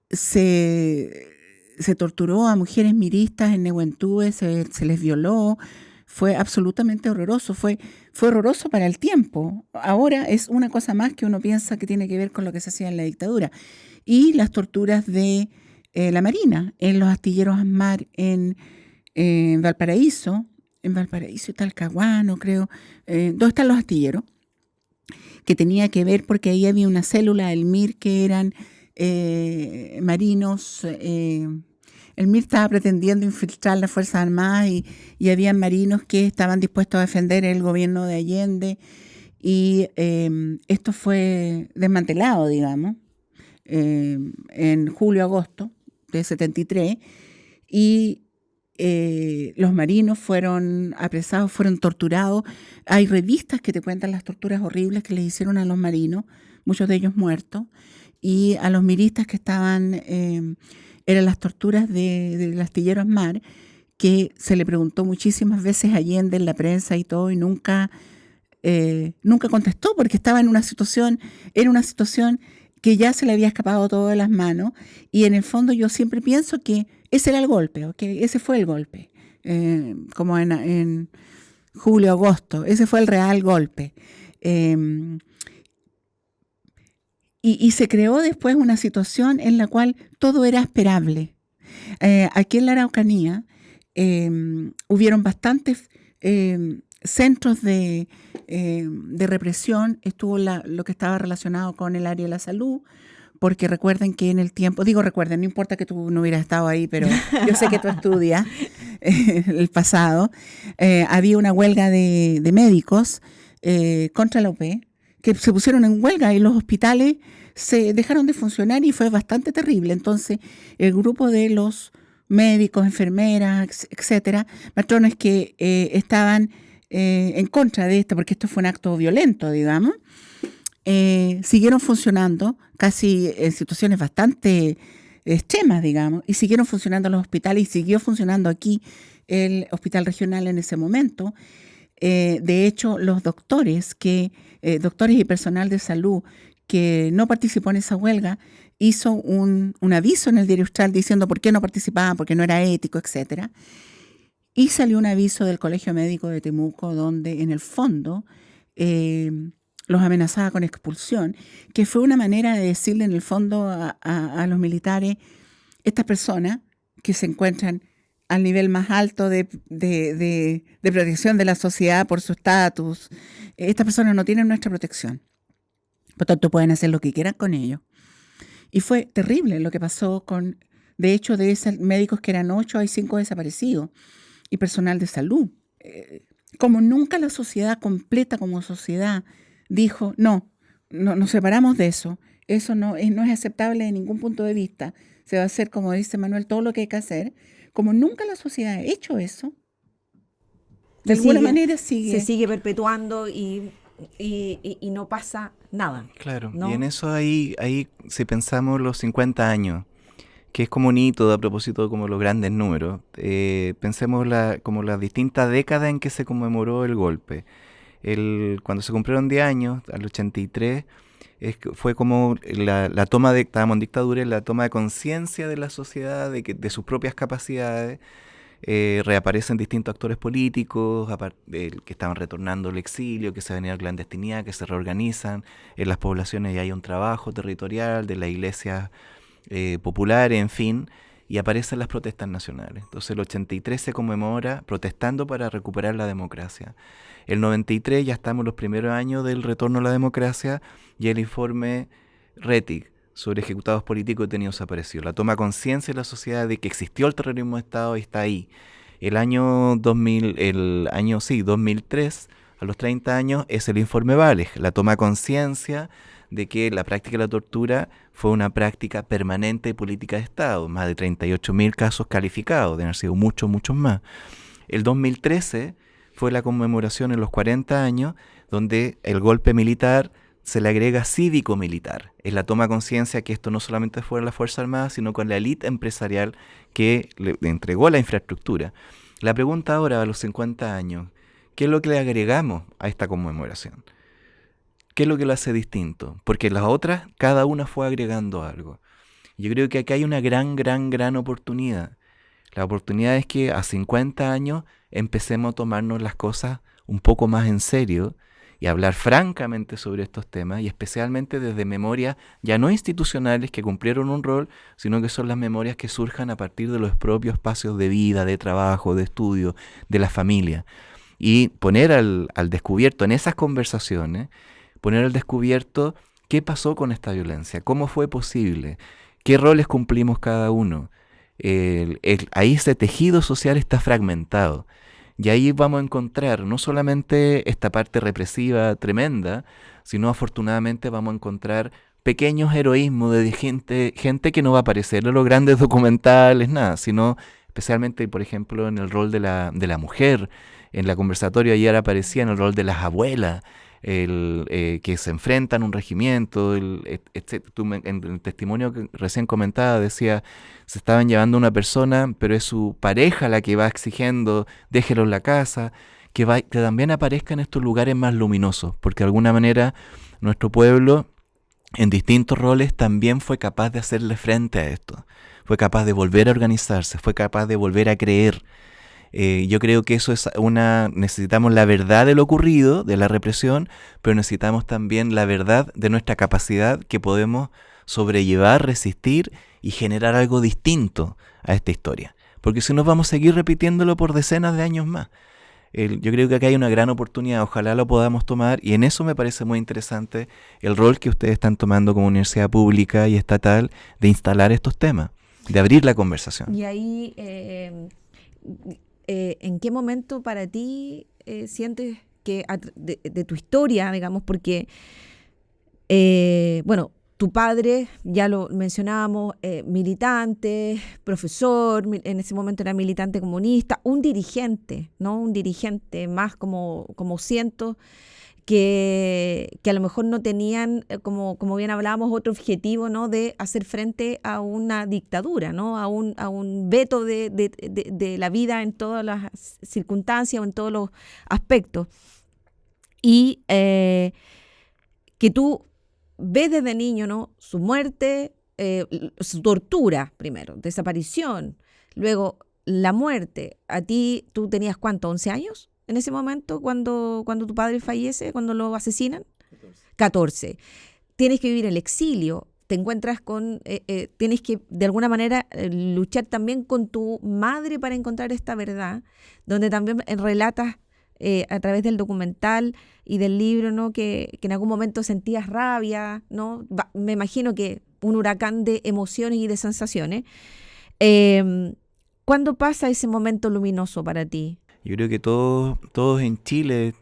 Se torturó a mujeres miristas en Nehuentúe, se les violó, fue absolutamente horroroso, fue horroroso para el tiempo. Ahora es una cosa más que uno piensa que tiene que ver con lo que se hacía en la dictadura. Y las torturas de la Marina, en los astilleros ASMAR en Valparaíso y Talcahuano, creo, ¿dónde están los astilleros? Que tenía que ver porque ahí había una célula del MIR que eran marinos. El MIR estaba pretendiendo infiltrar las Fuerzas Armadas y había marinos que estaban dispuestos a defender el gobierno de Allende y esto fue desmantelado, digamos, en julio-agosto de 73 y los marinos fueron apresados, fueron torturados. Hay revistas que te cuentan las torturas horribles que les hicieron a los marinos, muchos de ellos muertos, y a los miristas que estaban, eran las torturas del astillero ASMAR, que se le preguntó muchísimas veces a Allende en la prensa y todo, y nunca contestó, porque estaba era una situación que ya se le había escapado todo de las manos, y en el fondo yo siempre pienso que ese era el golpe, ¿okay? Ese fue el golpe, como en julio, agosto, ese fue el real golpe. Y se creó después una situación en la cual todo era esperable. Aquí en la Araucanía hubieron bastantes centros de represión. Estuvo lo que estaba relacionado con el área de la salud, porque recuerden que en el tiempo, no importa que tú no hubieras estado ahí, pero yo sé que tú estudias el pasado, había una huelga de médicos contra la UP, que se pusieron en huelga y los hospitales se dejaron de funcionar y fue bastante terrible. Entonces, el grupo de los médicos, enfermeras, etcétera, matrones que estaban en contra de esto, porque esto fue un acto violento, digamos, siguieron funcionando casi en situaciones bastante extremas, digamos, y siguieron funcionando los hospitales y siguió funcionando aquí el hospital regional en ese momento. De hecho, los doctores y personal de salud que no participó en esa huelga hizo un aviso en el Diario Austral diciendo por qué no participaban, porque no era ético, etcétera. Y salió un aviso del Colegio Médico de Temuco donde en el fondo los amenazaba con expulsión, que fue una manera de decirle en el fondo a los militares, estas personas que se encuentran al nivel más alto de protección de la sociedad por su estatus, estas personas no tienen nuestra protección. Por tanto, pueden hacer lo que quieran con ellos. Y fue terrible lo que pasó de hecho, de esos médicos que eran 8, hay 5 desaparecidos, y personal de salud. Como nunca la sociedad completa como sociedad dijo, no, nos separamos de eso no es aceptable de ningún punto de vista, se va a hacer, como dice Manuel, todo lo que hay que hacer. Como nunca la sociedad ha hecho eso, de alguna manera se sigue perpetuando y no pasa nada. Claro, ¿no? Y en eso ahí si pensamos los 50 años, que es como un hito a propósito de como los grandes números, pensemos como las distintas décadas en que se conmemoró el golpe. Cuando se cumplieron 10 años, al 83, fue como la toma estábamos en dictadura, la toma de conciencia de la sociedad, de sus propias capacidades. Reaparecen distintos actores políticos que estaban retornando al exilio, que se venía a la clandestinidad, que se reorganizan en las poblaciones y hay un trabajo territorial de las iglesias populares, en fin, y aparecen las protestas nacionales. Entonces el 83 se conmemora protestando para recuperar la democracia. El 93 ya estamos en los primeros años del retorno a la democracia y el informe RETIC sobre ejecutados políticos y detenidos desaparecidos. La toma conciencia de la sociedad de que existió el terrorismo de Estado y está ahí. El año 2003, a los 30 años, es el informe Valeg. La toma conciencia de que la práctica de la tortura fue una práctica permanente de política de Estado. Más de 38.000 casos calificados, deben haber sido muchos más. El 2013 fue la conmemoración en los 40 años, donde el golpe militar se le agrega cívico-militar. Es la toma de conciencia que esto no solamente fue en la Fuerza Armada, sino con la élite empresarial que le entregó la infraestructura. La pregunta ahora, a los 50 años, ¿qué es lo que le agregamos a esta conmemoración? ¿Qué es lo que lo hace distinto? Porque las otras, cada una fue agregando algo. Yo creo que aquí hay una gran oportunidad. La oportunidad es que a 50 años empecemos a tomarnos las cosas un poco más en serio y hablar francamente sobre estos temas, y especialmente desde memorias ya no institucionales que cumplieron un rol, sino que son las memorias que surjan a partir de los propios espacios de vida, de trabajo, de estudio, de la familia. Y poner al descubierto en esas conversaciones, poner al descubierto qué pasó con esta violencia, cómo fue posible, qué roles cumplimos cada uno. Ahí ese tejido social está fragmentado. Y ahí vamos a encontrar no solamente esta parte represiva tremenda, sino afortunadamente vamos a encontrar pequeños heroísmos de gente que no va a aparecer en los grandes documentales, nada, sino especialmente, por ejemplo, en el rol de la mujer. En la conversatoria ayer aparecía en el rol de las abuelas, que se enfrentan a un regimiento, en el testimonio que recién comentaba decía, se estaban llevando a una persona, pero es su pareja la que va exigiendo, déjelo en la casa, que también aparezca en estos lugares más luminosos, porque de alguna manera nuestro pueblo en distintos roles también fue capaz de hacerle frente a esto. Fue capaz de volver a organizarse, fue capaz de volver a creer. Yo creo que eso es necesitamos la verdad de lo ocurrido, de la represión, pero necesitamos también la verdad de nuestra capacidad que podemos sobrellevar, resistir y generar algo distinto a esta historia. Porque si no vamos a seguir repitiéndolo por decenas de años más. Yo creo que acá hay una gran oportunidad, ojalá lo podamos tomar, y en eso me parece muy interesante el rol que ustedes están tomando como universidad pública y estatal de instalar estos temas, de abrir la conversación. Y ahí, ¿en qué momento para ti sientes que de tu historia, digamos, porque, bueno, tu padre, ya lo mencionábamos, militante, profesor, en ese momento era militante comunista, un dirigente, ¿no? Un dirigente más como cientos que a lo mejor no tenían, como bien hablábamos, otro objetivo, ¿no? De hacer frente a una dictadura, ¿no? A un veto de la vida en todas las circunstancias o en todos los aspectos. Y que tú ves desde niño, ¿no? Su muerte, su tortura primero, desaparición, luego la muerte. A ti, ¿tú tenías cuánto? ¿11 años en ese momento cuando tu padre fallece, cuando lo asesinan? 14. Tienes que vivir el exilio, te encuentras con, tienes que de alguna manera luchar también con tu madre para encontrar esta verdad, donde también relatas a través del documental y del libro, ¿no? Que en algún momento sentías rabia, ¿no? Me imagino que un huracán de emociones y de sensaciones. ¿Cuándo pasa ese momento luminoso para ti? Yo creo que todos en Chile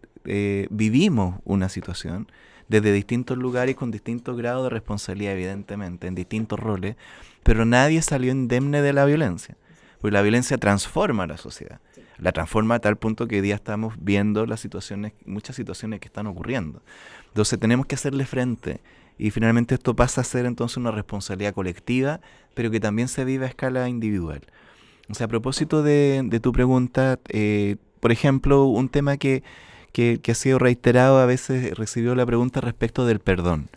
vivimos una situación desde distintos lugares con distintos grados de responsabilidad, evidentemente, en distintos roles, pero nadie salió indemne de la violencia, porque la violencia transforma a la sociedad. La transforma a tal punto que hoy día estamos viendo muchas situaciones que están ocurriendo. Entonces tenemos que hacerle frente y finalmente esto pasa a ser entonces una responsabilidad colectiva, pero que también se vive a escala individual. O sea, a propósito de tu pregunta, por ejemplo, un tema que ha sido reiterado, a veces recibió la pregunta respecto del perdón.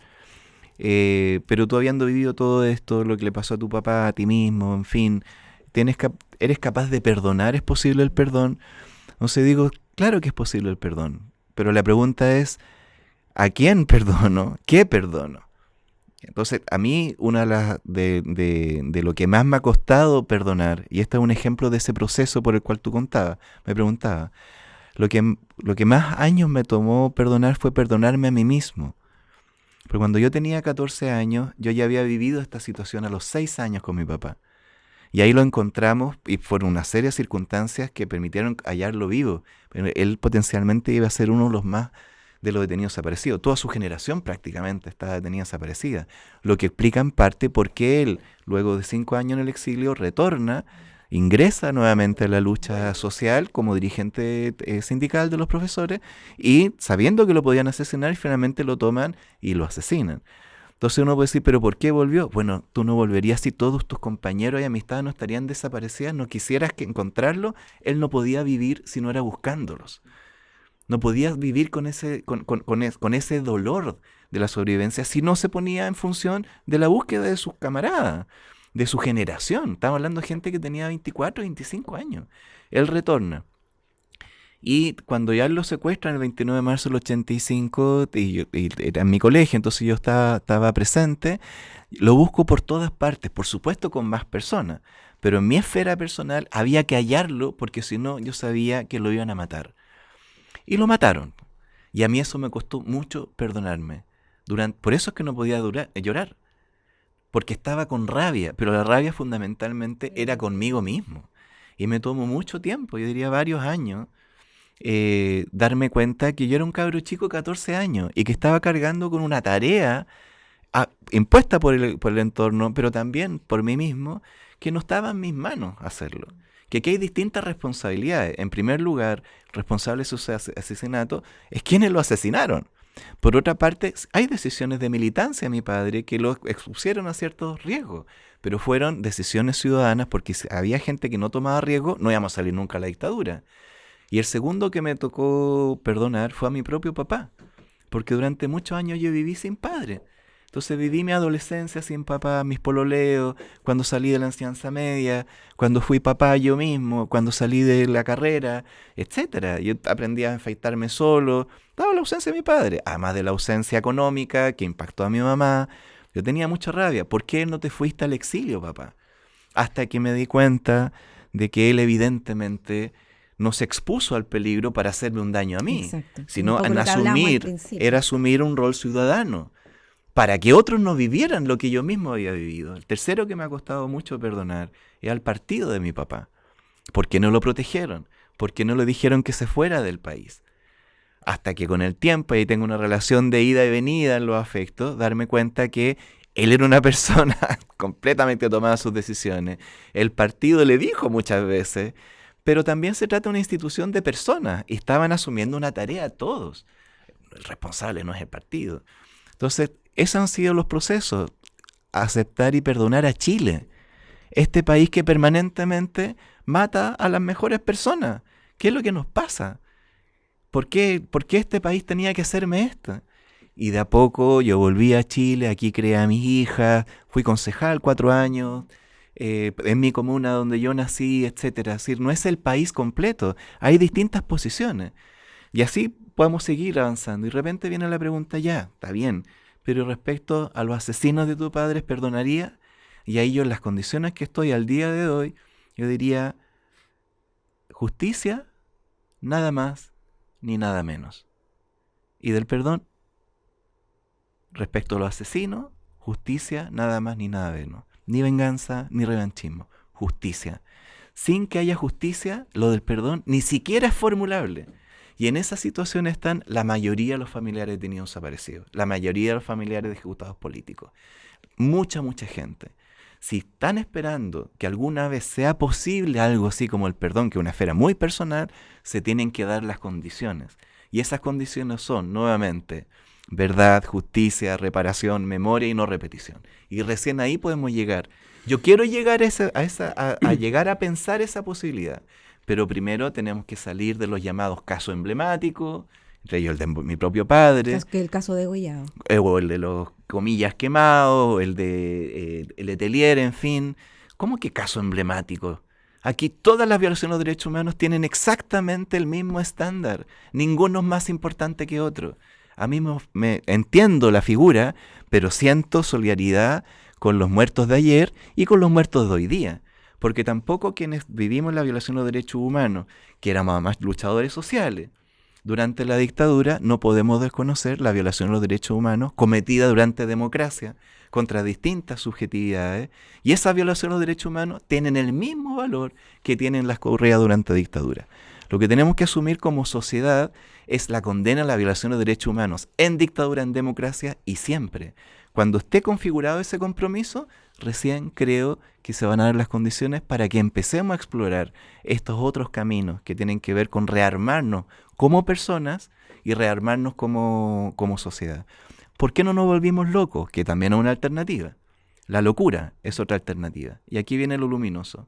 Pero tú habiendo vivido todo esto, lo que le pasó a tu papá, a ti mismo, en fin, ¿eres capaz de perdonar? ¿Es posible el perdón? Entonces digo, claro que es posible el perdón, pero la pregunta es, ¿a quién perdono? ¿Qué perdono? Entonces, a mí, una de lo que más me ha costado perdonar, y este es un ejemplo de ese proceso por el cual tú me preguntabas, lo que más años me tomó perdonar fue perdonarme a mí mismo. Porque cuando yo tenía 14 años, yo ya había vivido esta situación a los 6 años con mi papá. Y ahí lo encontramos y fueron una serie de circunstancias que permitieron hallarlo vivo. Él potencialmente iba a ser uno de los más de los detenidos desaparecidos. Toda su generación prácticamente estaba detenida desaparecida. Lo que explica en parte por qué él, luego de 5 años en el exilio, retorna, ingresa nuevamente a la lucha social como dirigente sindical de los profesores y sabiendo que lo podían asesinar, finalmente lo toman y lo asesinan. Entonces uno puede decir, ¿pero por qué volvió? Bueno, tú no volverías si todos tus compañeros y amistades no estarían desaparecidas, no quisieras que encontrarlo. Él no podía vivir si no era buscándolos. No podía vivir con ese dolor de la sobrevivencia si no se ponía en función de la búsqueda de sus camaradas, de su generación. Estamos hablando de gente que tenía 24, 25 años. Él retorna. Y cuando ya lo secuestran el 29 de marzo del 85, y era en mi colegio, entonces yo estaba presente, lo busco por todas partes, por supuesto con más personas, pero en mi esfera personal había que hallarlo porque si no yo sabía que lo iban a matar. Y lo mataron. Y a mí eso me costó mucho perdonarme. Por eso es que no podía llorar, porque estaba con rabia, pero la rabia fundamentalmente era conmigo mismo. Y me tomó mucho tiempo, yo diría varios años, darme cuenta que yo era un cabro chico de 14 años y que estaba cargando con una tarea impuesta por el entorno, pero también por mí mismo, que no estaba en mis manos hacerlo. Que aquí hay distintas responsabilidades. En primer lugar, responsable de su asesinato es quienes lo asesinaron. Por otra parte, hay decisiones de militancia de mi padre que lo expusieron a ciertos riesgos, pero fueron decisiones ciudadanas porque si había gente que no tomaba riesgo, no íbamos a salir nunca a la dictadura. Y el segundo que me tocó perdonar fue a mi propio papá, porque durante muchos años yo viví sin padre. Entonces viví mi adolescencia sin papá, mis pololeos, cuando salí de la enseñanza media, cuando fui papá yo mismo, cuando salí de la carrera, etcétera. Yo aprendí a afeitarme solo, daba la ausencia de mi padre, además de la ausencia económica que impactó a mi mamá. Yo tenía mucha rabia. ¿Por qué no te fuiste al exilio, papá? Hasta que me di cuenta de que él evidentemente no se expuso al peligro para hacerme un daño a mí, Exacto. Un sino poco en lo que hablábamos al asumir, principio. era asumir un rol ciudadano, para que otros no vivieran lo que yo mismo había vivido. El tercero que me ha costado mucho perdonar es al partido de mi papá. ¿Por qué no lo protegieron? ¿Por qué no le dijeron que se fuera del país? Hasta que con el tiempo, y tengo una relación de ida y venida en los afectos, darme cuenta que él era una persona completamente tomada sus decisiones. El partido le dijo muchas veces, pero también se trata de una institución de personas y estaban asumiendo una tarea todos. El responsable no es el partido. Entonces, esos han sido los procesos. Aceptar y perdonar a Chile. Este país que permanentemente mata a las mejores personas. ¿Qué es lo que nos pasa? ¿Por qué este país tenía que hacerme esto? Y de a poco yo volví a Chile, aquí creé a mis hijas, fui concejal 4 años, en mi comuna donde yo nací, etcétera. Es decir, no es el país completo, hay distintas posiciones. Y así podemos seguir avanzando. Y de repente viene la pregunta, ya, está bien, pero respecto a los asesinos de tu padre, ¿perdonaría? Y ahí yo en las condiciones que estoy al día de hoy, yo diría, justicia, nada más ni nada menos. Y del perdón, respecto a los asesinos, justicia, nada más ni nada menos. Ni venganza, ni revanchismo. Justicia. Sin que haya justicia, lo del perdón ni siquiera es formulable. Y en esa situación están la mayoría de los familiares de detenidos desaparecidos, la mayoría de los familiares de ejecutados políticos. Mucha gente. Si están esperando que alguna vez sea posible algo así como el perdón, que es una esfera muy personal, se tienen que dar las condiciones. Y esas condiciones son, nuevamente, verdad, justicia, reparación, memoria y no repetición. Y recién ahí podemos llegar. Yo quiero llegar a llegar a pensar esa posibilidad, pero primero tenemos que salir de los llamados casos emblemáticos, entre ellos el de mi propio padre, El caso de Goyado. o el de los comillas quemados, el de el Letelier, en fin. ¿Cómo que caso emblemático? Aquí todas las violaciones de los derechos humanos tienen exactamente el mismo estándar. Ninguno es más importante que otro. A mí me entiendo la figura, pero siento solidaridad con los muertos de ayer y con los muertos de hoy día. Porque tampoco quienes vivimos la violación de los derechos humanos, que éramos además luchadores sociales, durante la dictadura no podemos desconocer la violación de los derechos humanos cometida durante democracia contra distintas subjetividades, y esas violaciones de los derechos humanos tienen el mismo valor que tienen las ocurridas durante dictadura. Lo que tenemos que asumir como sociedad es la condena a la violación de los derechos humanos en dictadura, en democracia y siempre. Cuando esté configurado ese compromiso, recién creo que se van a dar las condiciones para que empecemos a explorar estos otros caminos que tienen que ver con rearmarnos como personas y rearmarnos como sociedad. ¿Por qué no nos volvimos locos? Que también es una alternativa. La locura es otra alternativa. Y aquí viene lo luminoso.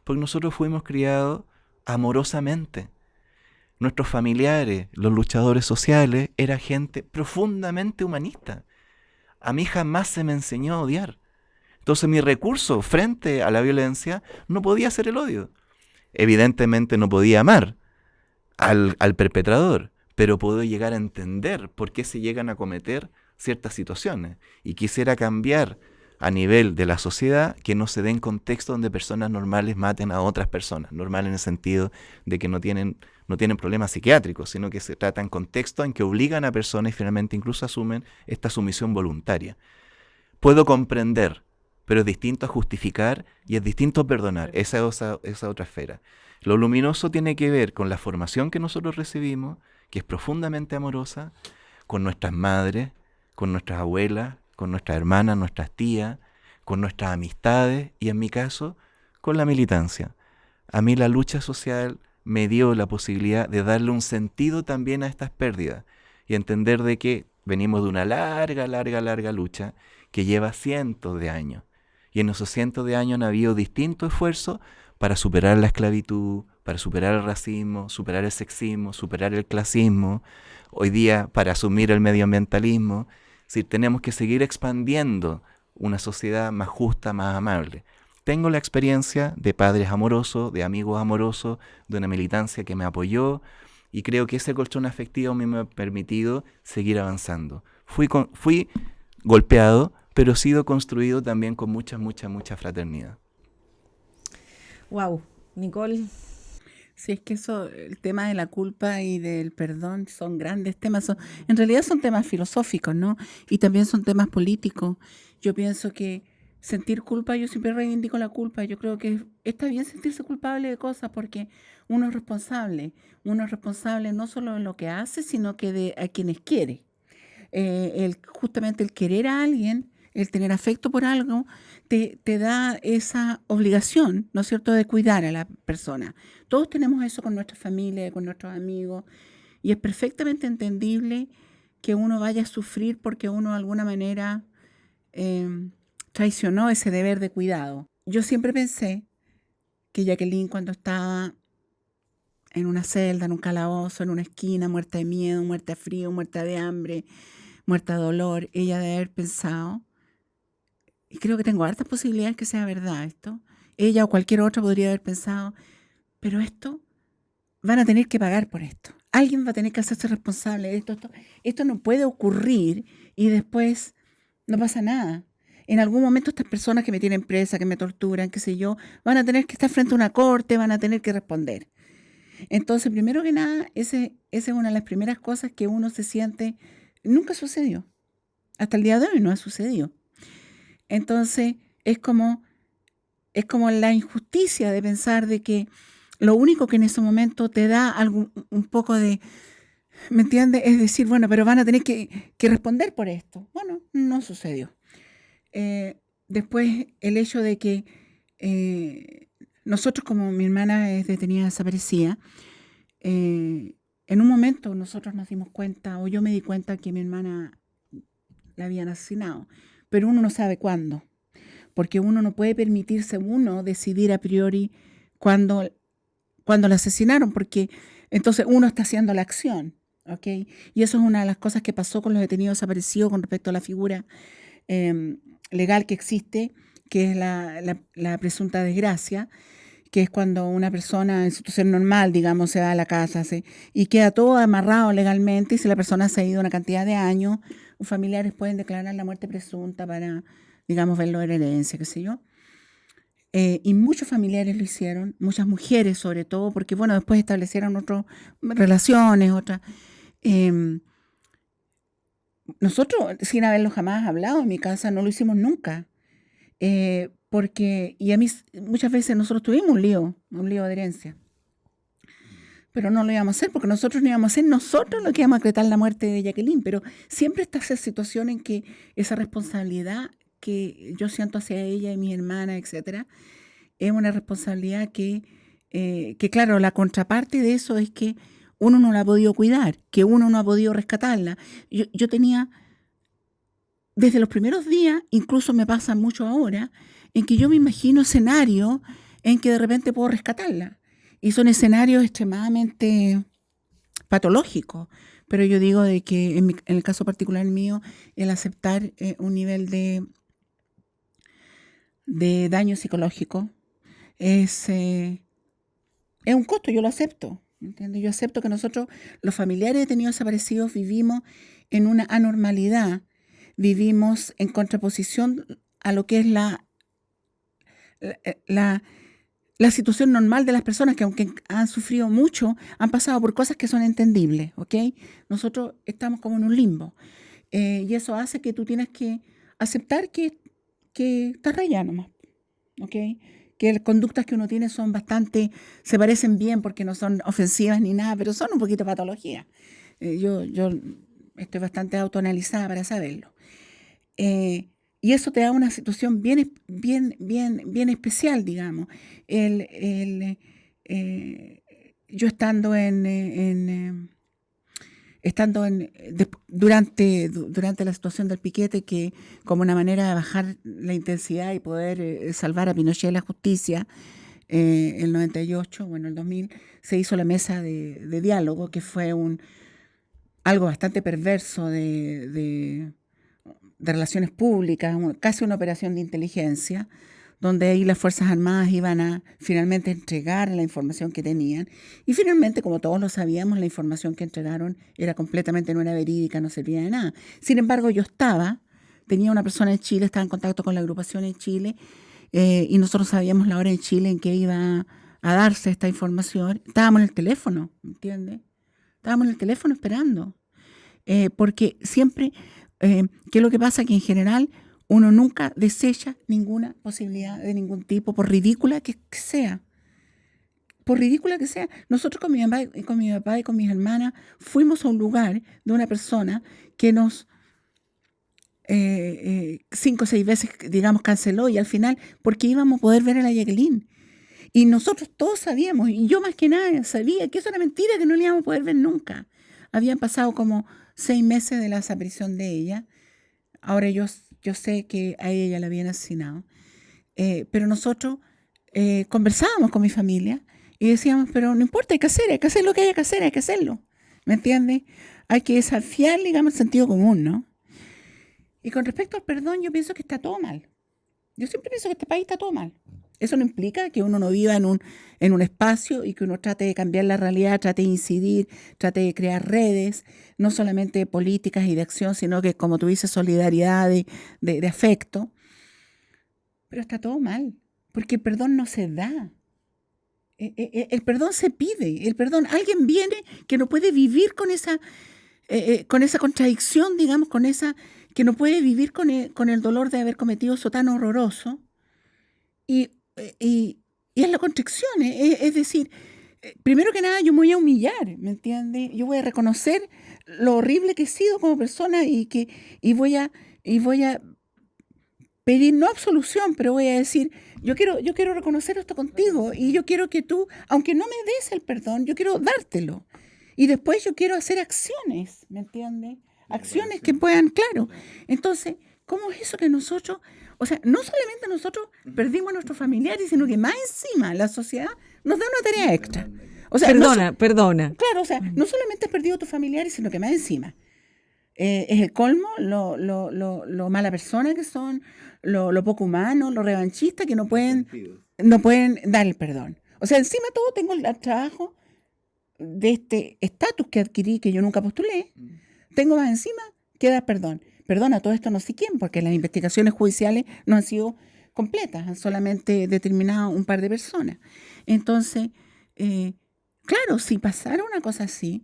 Porque nosotros fuimos criados amorosamente. Nuestros familiares, los luchadores sociales, era gente profundamente humanista. A mí jamás se me enseñó a odiar. Entonces mi recurso frente a la violencia no podía ser el odio. Evidentemente no podía amar al perpetrador, pero puedo llegar a entender por qué se llegan a cometer ciertas situaciones. Y quisiera cambiar a nivel de la sociedad que no se den contextos donde personas normales maten a otras personas. Normal en el sentido de que no tienen problemas psiquiátricos, sino que se tratan contextos en que obligan a personas y finalmente incluso asumen esta sumisión voluntaria. Puedo comprender, pero es distinto a justificar y es distinto a perdonar. Esa otra esfera. Lo luminoso tiene que ver con la formación que nosotros recibimos, que es profundamente amorosa, con nuestras madres, con nuestras abuelas, con nuestras hermanas, nuestras tías, con nuestras amistades y, en mi caso, con la militancia. A mí la lucha social me dio la posibilidad de darle un sentido también a estas pérdidas y entender de que venimos de una larga lucha que lleva cientos de años. Y en esos cientos de años han habido distintos esfuerzos para superar la esclavitud, para superar el racismo, superar el sexismo, superar el clasismo, hoy día para asumir el medioambientalismo. decir, tenemos que seguir expandiendo una sociedad más justa, más amable. Tengo la experiencia de padres amorosos, de amigos amorosos, de una militancia que me apoyó, y creo que ese colchón afectivo a mí me ha permitido seguir avanzando. Fui golpeado, pero he sido construido también con mucha, mucha, mucha fraternidad. Wow, Nicole. Sí, es que eso, el tema de la culpa y del perdón son grandes temas. En realidad son temas filosóficos, ¿no? Y también son temas políticos. Yo pienso que sentir culpa, yo siempre reivindico la culpa. Yo creo que está bien sentirse culpable de cosas porque uno es responsable. Uno es responsable no solo de lo que hace, sino que de a quienes quiere. Justamente el querer a alguien, el tener afecto por algo, te da esa obligación, ¿no es cierto?, de cuidar a la persona. Todos tenemos eso con nuestra familia, con nuestros amigos, y es perfectamente entendible que uno vaya a sufrir porque uno de alguna manera traicionó ese deber de cuidado. Yo siempre pensé que Jacqueline, cuando estaba en una celda, en un calabozo, en una esquina, muerta de miedo, muerta de frío, muerta de hambre, muerta de dolor, ella debe haber pensado, y creo que tengo hartas posibilidades que sea verdad esto, ella o cualquier otra podría haber pensado, pero esto, van a tener que pagar por esto. Alguien va a tener que hacerse responsable de esto. Esto no puede ocurrir y después no pasa nada. En algún momento estas personas que me tienen presa, que me torturan, qué sé yo, van a tener que estar frente a una corte, van a tener que responder. Entonces, primero que nada, esa es una de las primeras cosas que uno se siente, nunca sucedió. Hasta el día de hoy no ha sucedido. Entonces, es como la injusticia de pensar de que lo único que en ese momento te da un poco de, ¿me entiendes? Es decir, bueno, pero van a tener que responder por esto. Bueno, no sucedió. Después, el hecho de que nosotros, como mi hermana es detenida desaparecida, en un momento nosotros nos dimos cuenta, o yo me di cuenta que mi hermana la habían asesinado, pero uno no sabe cuándo, porque uno no puede permitirse decidir a priori cuándo la asesinaron, porque entonces uno está haciendo la acción, ¿ok? Y eso es una de las cosas que pasó con los detenidos desaparecidos con respecto a la figura legal que existe, que es la presunta desgracia, que es cuando una persona en situación normal, digamos, se va a la casa y queda todo amarrado legalmente, y si la persona se ha ido una cantidad de años, los familiares pueden declarar la muerte presunta para, digamos, verlo en herencia, qué sé yo. Y muchos familiares lo hicieron, muchas mujeres sobre todo, porque bueno, después establecieron otras relaciones, otras. Nosotros, sin haberlo jamás hablado en mi casa, no lo hicimos nunca. Y a mí muchas veces nosotros tuvimos un lío de herencia. Pero no lo íbamos a hacer porque nosotros no íbamos a hacer nosotros lo que íbamos a decretar la muerte de Jacqueline. Pero siempre está esa situación en que esa responsabilidad que yo siento hacia ella y mi hermana, etcétera, es una responsabilidad que claro, la contraparte de eso es que uno no la ha podido cuidar, que uno no ha podido rescatarla. Yo tenía, desde los primeros días, incluso me pasa mucho ahora, en que yo me imagino escenarios en que de repente puedo rescatarla. Y son escenarios extremadamente patológicos. Pero yo digo de que en el caso particular mío, el aceptar un nivel de daño psicológico es un costo, yo lo acepto. ¿Entiendes? Yo acepto que nosotros, los familiares de detenidos desaparecidos, vivimos en una anormalidad, vivimos en contraposición a lo que es la situación normal de las personas que, aunque han sufrido mucho, han pasado por cosas que son entendibles, ¿ok? Nosotros estamos como en un limbo. Y eso hace que tú tienes que aceptar que estás rayado nomás, ¿ok? Que las conductas que uno tiene son bastante, se parecen bien porque no son ofensivas ni nada, pero son un poquito patología. Yo estoy bastante autoanalizada para saberlo. Y eso te da una situación bien especial, digamos. Yo durante la situación del piquete, que como una manera de bajar la intensidad y poder salvar a Pinochet de la justicia, el 98, bueno, el 2000, se hizo la mesa de diálogo, que fue algo bastante perverso de relaciones públicas, casi una operación de inteligencia, donde ahí las Fuerzas Armadas iban a finalmente entregar la información que tenían. Y finalmente, como todos lo sabíamos, la información que entregaron era completamente no era verídica, no servía de nada. Sin embargo, yo tenía una persona en Chile, estaba en contacto con la agrupación en Chile, y nosotros sabíamos la hora en Chile en que iba a darse esta información. Estábamos en el teléfono, ¿me entiendes? Estábamos en el teléfono esperando. Porque siempre, ¿qué es lo que pasa? Que en general uno nunca desecha ninguna posibilidad de ningún tipo, por ridícula que sea. Por ridícula que sea. Nosotros con mi papá y con mis hermanas fuimos a un lugar de una persona que nos 5 o 6 veces, digamos, canceló, y al final, porque íbamos a poder ver a la Jacqueline. Y nosotros todos sabíamos, y yo más que nada sabía que eso era mentira, que no la íbamos a poder ver nunca. Habían pasado como 6 meses de la desaparición de ella. Ahora yo sé que a ella la habían asesinado. Pero nosotros conversábamos con mi familia y decíamos, pero no importa, hay que hacer lo que haya que hacer, hay que hacerlo. ¿Me entiendes? Hay que desafiar, digamos, el sentido común, ¿no? Y con respecto al perdón, yo pienso que está todo mal. Yo siempre pienso que este país está todo mal. Eso no implica que uno no viva en un espacio y que uno trate de cambiar la realidad, trate de incidir, trate de crear redes, no solamente políticas y de acción, sino que, como tú dices, solidaridad, de afecto. Pero está todo mal, porque el perdón no se da. El perdón se pide. El perdón, alguien viene que no puede vivir con esa contradicción, digamos, que no puede vivir con el dolor de haber cometido eso tan horroroso. Y es la constricción, es decir, primero que nada yo me voy a humillar, ¿me entiendes? Yo voy a reconocer lo horrible que he sido como persona y voy a pedir no absolución, pero voy a decir, yo quiero reconocer esto contigo, y yo quiero que tú, aunque no me des el perdón, yo quiero dártelo. Y después yo quiero hacer acciones, ¿me entiendes? Acciones que puedan, claro. Entonces, ¿cómo es eso que nosotros, o sea, no solamente nosotros perdimos a nuestros familiares, sino que más encima la sociedad nos da una tarea extra? O sea, Perdona. Claro, o sea, no solamente has perdido a tus familiares, sino que más encima. Es el colmo lo mala persona que son, lo poco humano, lo revanchista, que no pueden dar el perdón. O sea, encima de todo tengo el trabajo de este estatus que adquirí, que yo nunca postulé. Tengo más encima que dar perdón. Perdón a todo esto no sé quién, porque las investigaciones judiciales no han sido completas, han solamente determinado un par de personas. Entonces, claro, si pasara una cosa así,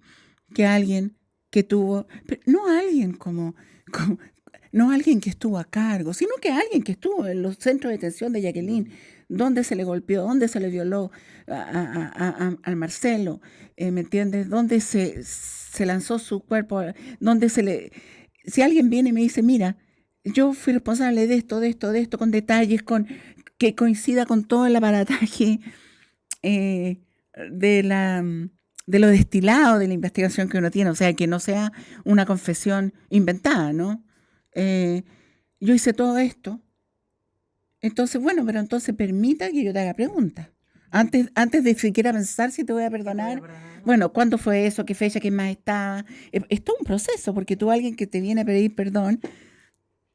que alguien que tuvo, pero no alguien no alguien que estuvo a cargo, sino que alguien que estuvo en los centros de detención de Jacqueline, donde se le golpeó, donde se le violó al Marcelo, ¿me entiendes? Donde se lanzó su cuerpo, donde si alguien viene y me dice, mira, yo fui responsable de esto, con detalles, que coincida con todo el aparataje de lo destilado de la investigación que uno tiene, o sea, que no sea una confesión inventada, ¿no? Yo hice todo esto. Entonces, bueno, pero entonces permita que yo te haga preguntas. Antes de siquiera pensar si te voy a perdonar. Bueno, ¿cuándo fue eso? ¿Qué fecha? ¿Qué más estaba? Es todo un proceso, porque tú, alguien que te viene a pedir perdón,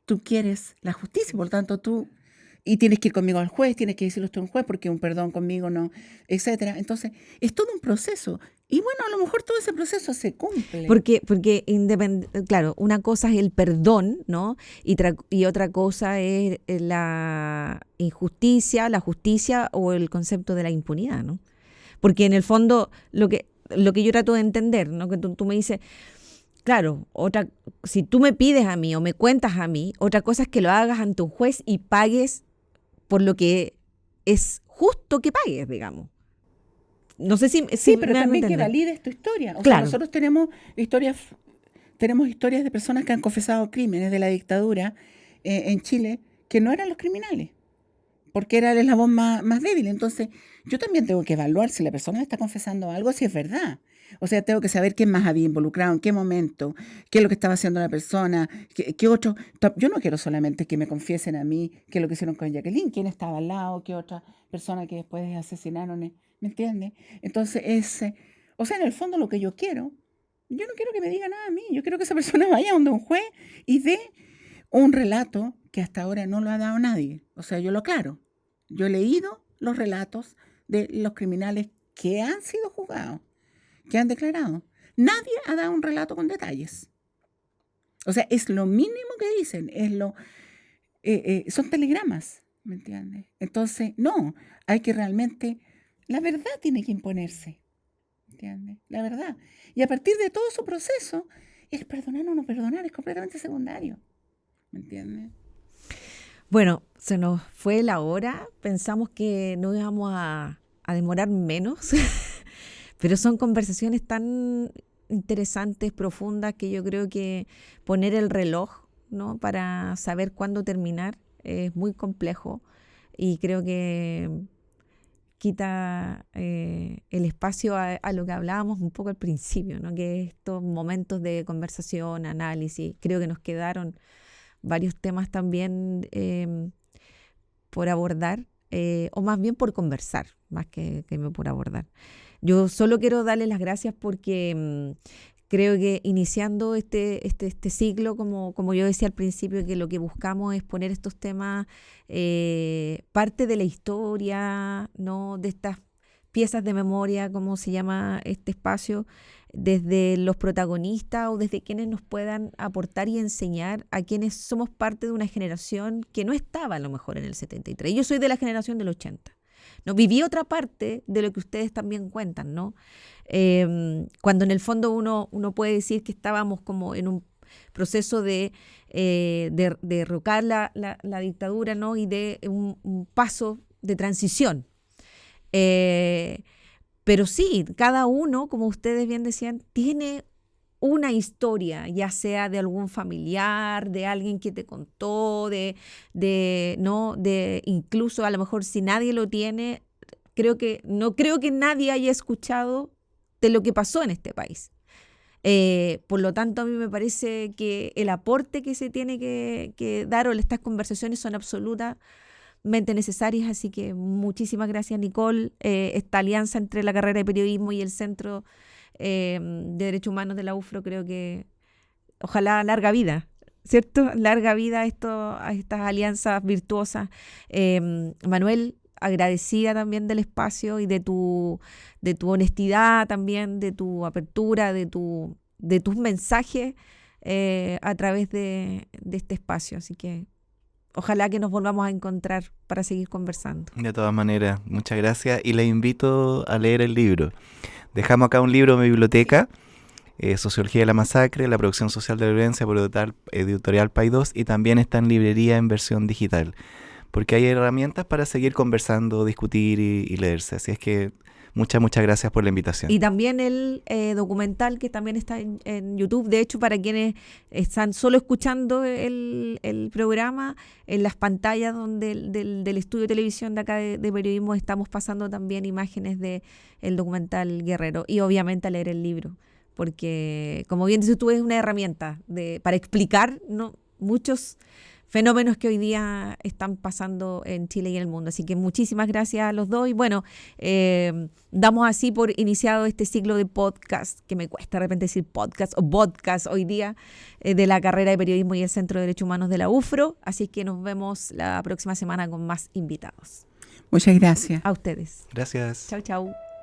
tú quieres la justicia, por lo tanto y tienes que ir conmigo al juez, tienes que decirlo usted a un juez, porque un perdón conmigo no, etcétera. Entonces, es todo un proceso. Y bueno, a lo mejor todo ese proceso se cumple. Porque claro, una cosa es el perdón, ¿no? Y otra cosa es la injusticia, la justicia o el concepto de la impunidad, ¿no? Porque en el fondo lo que yo trato de entender, ¿no? Que tú me dices, claro, si tú me pides a mí o me cuentas a mí, otra cosa es que lo hagas ante un juez y pagues por lo que es justo que pagues, digamos. No sé si sí, pero también que valides tu historia. O sea, nosotros tenemos historias de personas que han confesado crímenes de la dictadura en Chile que no eran los criminales, porque era el eslabón más débil. Entonces, yo también tengo que evaluar si la persona está confesando algo, si es verdad. O sea, tengo que saber quién más había involucrado, en qué momento, qué es lo que estaba haciendo la persona, qué otro. Yo no quiero solamente que me confiesen a mí qué es lo que hicieron con Jacqueline, quién estaba al lado, qué otra persona que después asesinaron, ¿me entiendes? Entonces, o sea, en el fondo lo que yo no quiero que me diga nada a mí. Yo quiero que esa persona vaya donde un juez y dé un relato que hasta ahora no lo ha dado nadie. O sea, yo lo aclaro. Yo he leído los relatos de los criminales que han sido juzgados, que han declarado. Nadie ha dado un relato con detalles. O sea, es lo mínimo que dicen, son telegramas, ¿me entiendes? Entonces, no, hay que realmente, la verdad tiene que imponerse, ¿entiendes? La verdad. Y a partir de todo su proceso, el perdonar o no perdonar es completamente secundario, ¿me entiendes? Bueno, se nos fue la hora, pensamos que no íbamos a demorar menos, pero son conversaciones tan interesantes, profundas, que yo creo que poner el reloj, ¿no?, para saber cuándo terminar es muy complejo, y creo que quita el espacio a lo que hablábamos un poco al principio, ¿no?, que estos momentos de conversación, análisis. Creo que nos quedaron varios temas también por abordar, o más bien por conversar, más que por abordar. Yo solo quiero darles las gracias porque creo que iniciando este ciclo, como yo decía al principio, que lo que buscamos es poner estos temas parte de la historia, ¿no?, de estas piezas de memoria, como se llama este espacio, desde los protagonistas o desde quienes nos puedan aportar y enseñar a quienes somos parte de una generación que no estaba a lo mejor en el 73. Yo soy de la generación del 80. No, viví otra parte de lo que ustedes también cuentan, ¿no? Cuando en el fondo uno puede decir que estábamos como en un proceso de derrocar la dictadura, ¿no?, y de un paso de transición. Pero sí, cada uno, como ustedes bien decían, tiene una historia, ya sea de algún familiar, de alguien que te contó, ¿no?, incluso a lo mejor si nadie lo tiene, no creo que nadie haya escuchado de lo que pasó en este país. Por lo tanto, a mí me parece que el aporte que se tiene que dar, o estas conversaciones, son absolutamente necesarias. Así que muchísimas gracias, Nicole. Esta alianza entre la carrera de periodismo y el Centro de Derechos Humanos de la UFRO, creo que ojalá larga vida, ¿cierto? Larga vida a estas alianzas virtuosas. Manuel, agradecida también del espacio y de tu honestidad también, de tu apertura, de tus mensajes a través de este espacio. Así que ojalá que nos volvamos a encontrar para seguir conversando. De todas maneras, muchas gracias, y les invito a leer el libro. Dejamos acá un libro en mi biblioteca, Sociología de la Masacre, la producción social de la violencia, por Editorial Paidós, y también está en librería en versión digital, porque hay herramientas para seguir conversando, discutir y leerse. Así es que muchas gracias por la invitación. Y también el documental, que también está en YouTube. De hecho, para quienes están solo escuchando el programa, en las pantallas del estudio de televisión de acá de periodismo, estamos pasando también imágenes del documental Guerrero. Y obviamente a leer el libro, porque, como bien dices tú, es una herramienta para explicar, ¿no?, muchos fenómenos que hoy día están pasando en Chile y en el mundo. Así que muchísimas gracias a los dos. Y bueno, damos así por iniciado este ciclo de podcast, que me cuesta de repente decir podcast o podcast hoy día, de la carrera de periodismo y el Centro de Derechos Humanos de la UFRO. Así que nos vemos la próxima semana con más invitados. Muchas gracias. A ustedes. Gracias. Chau, chau.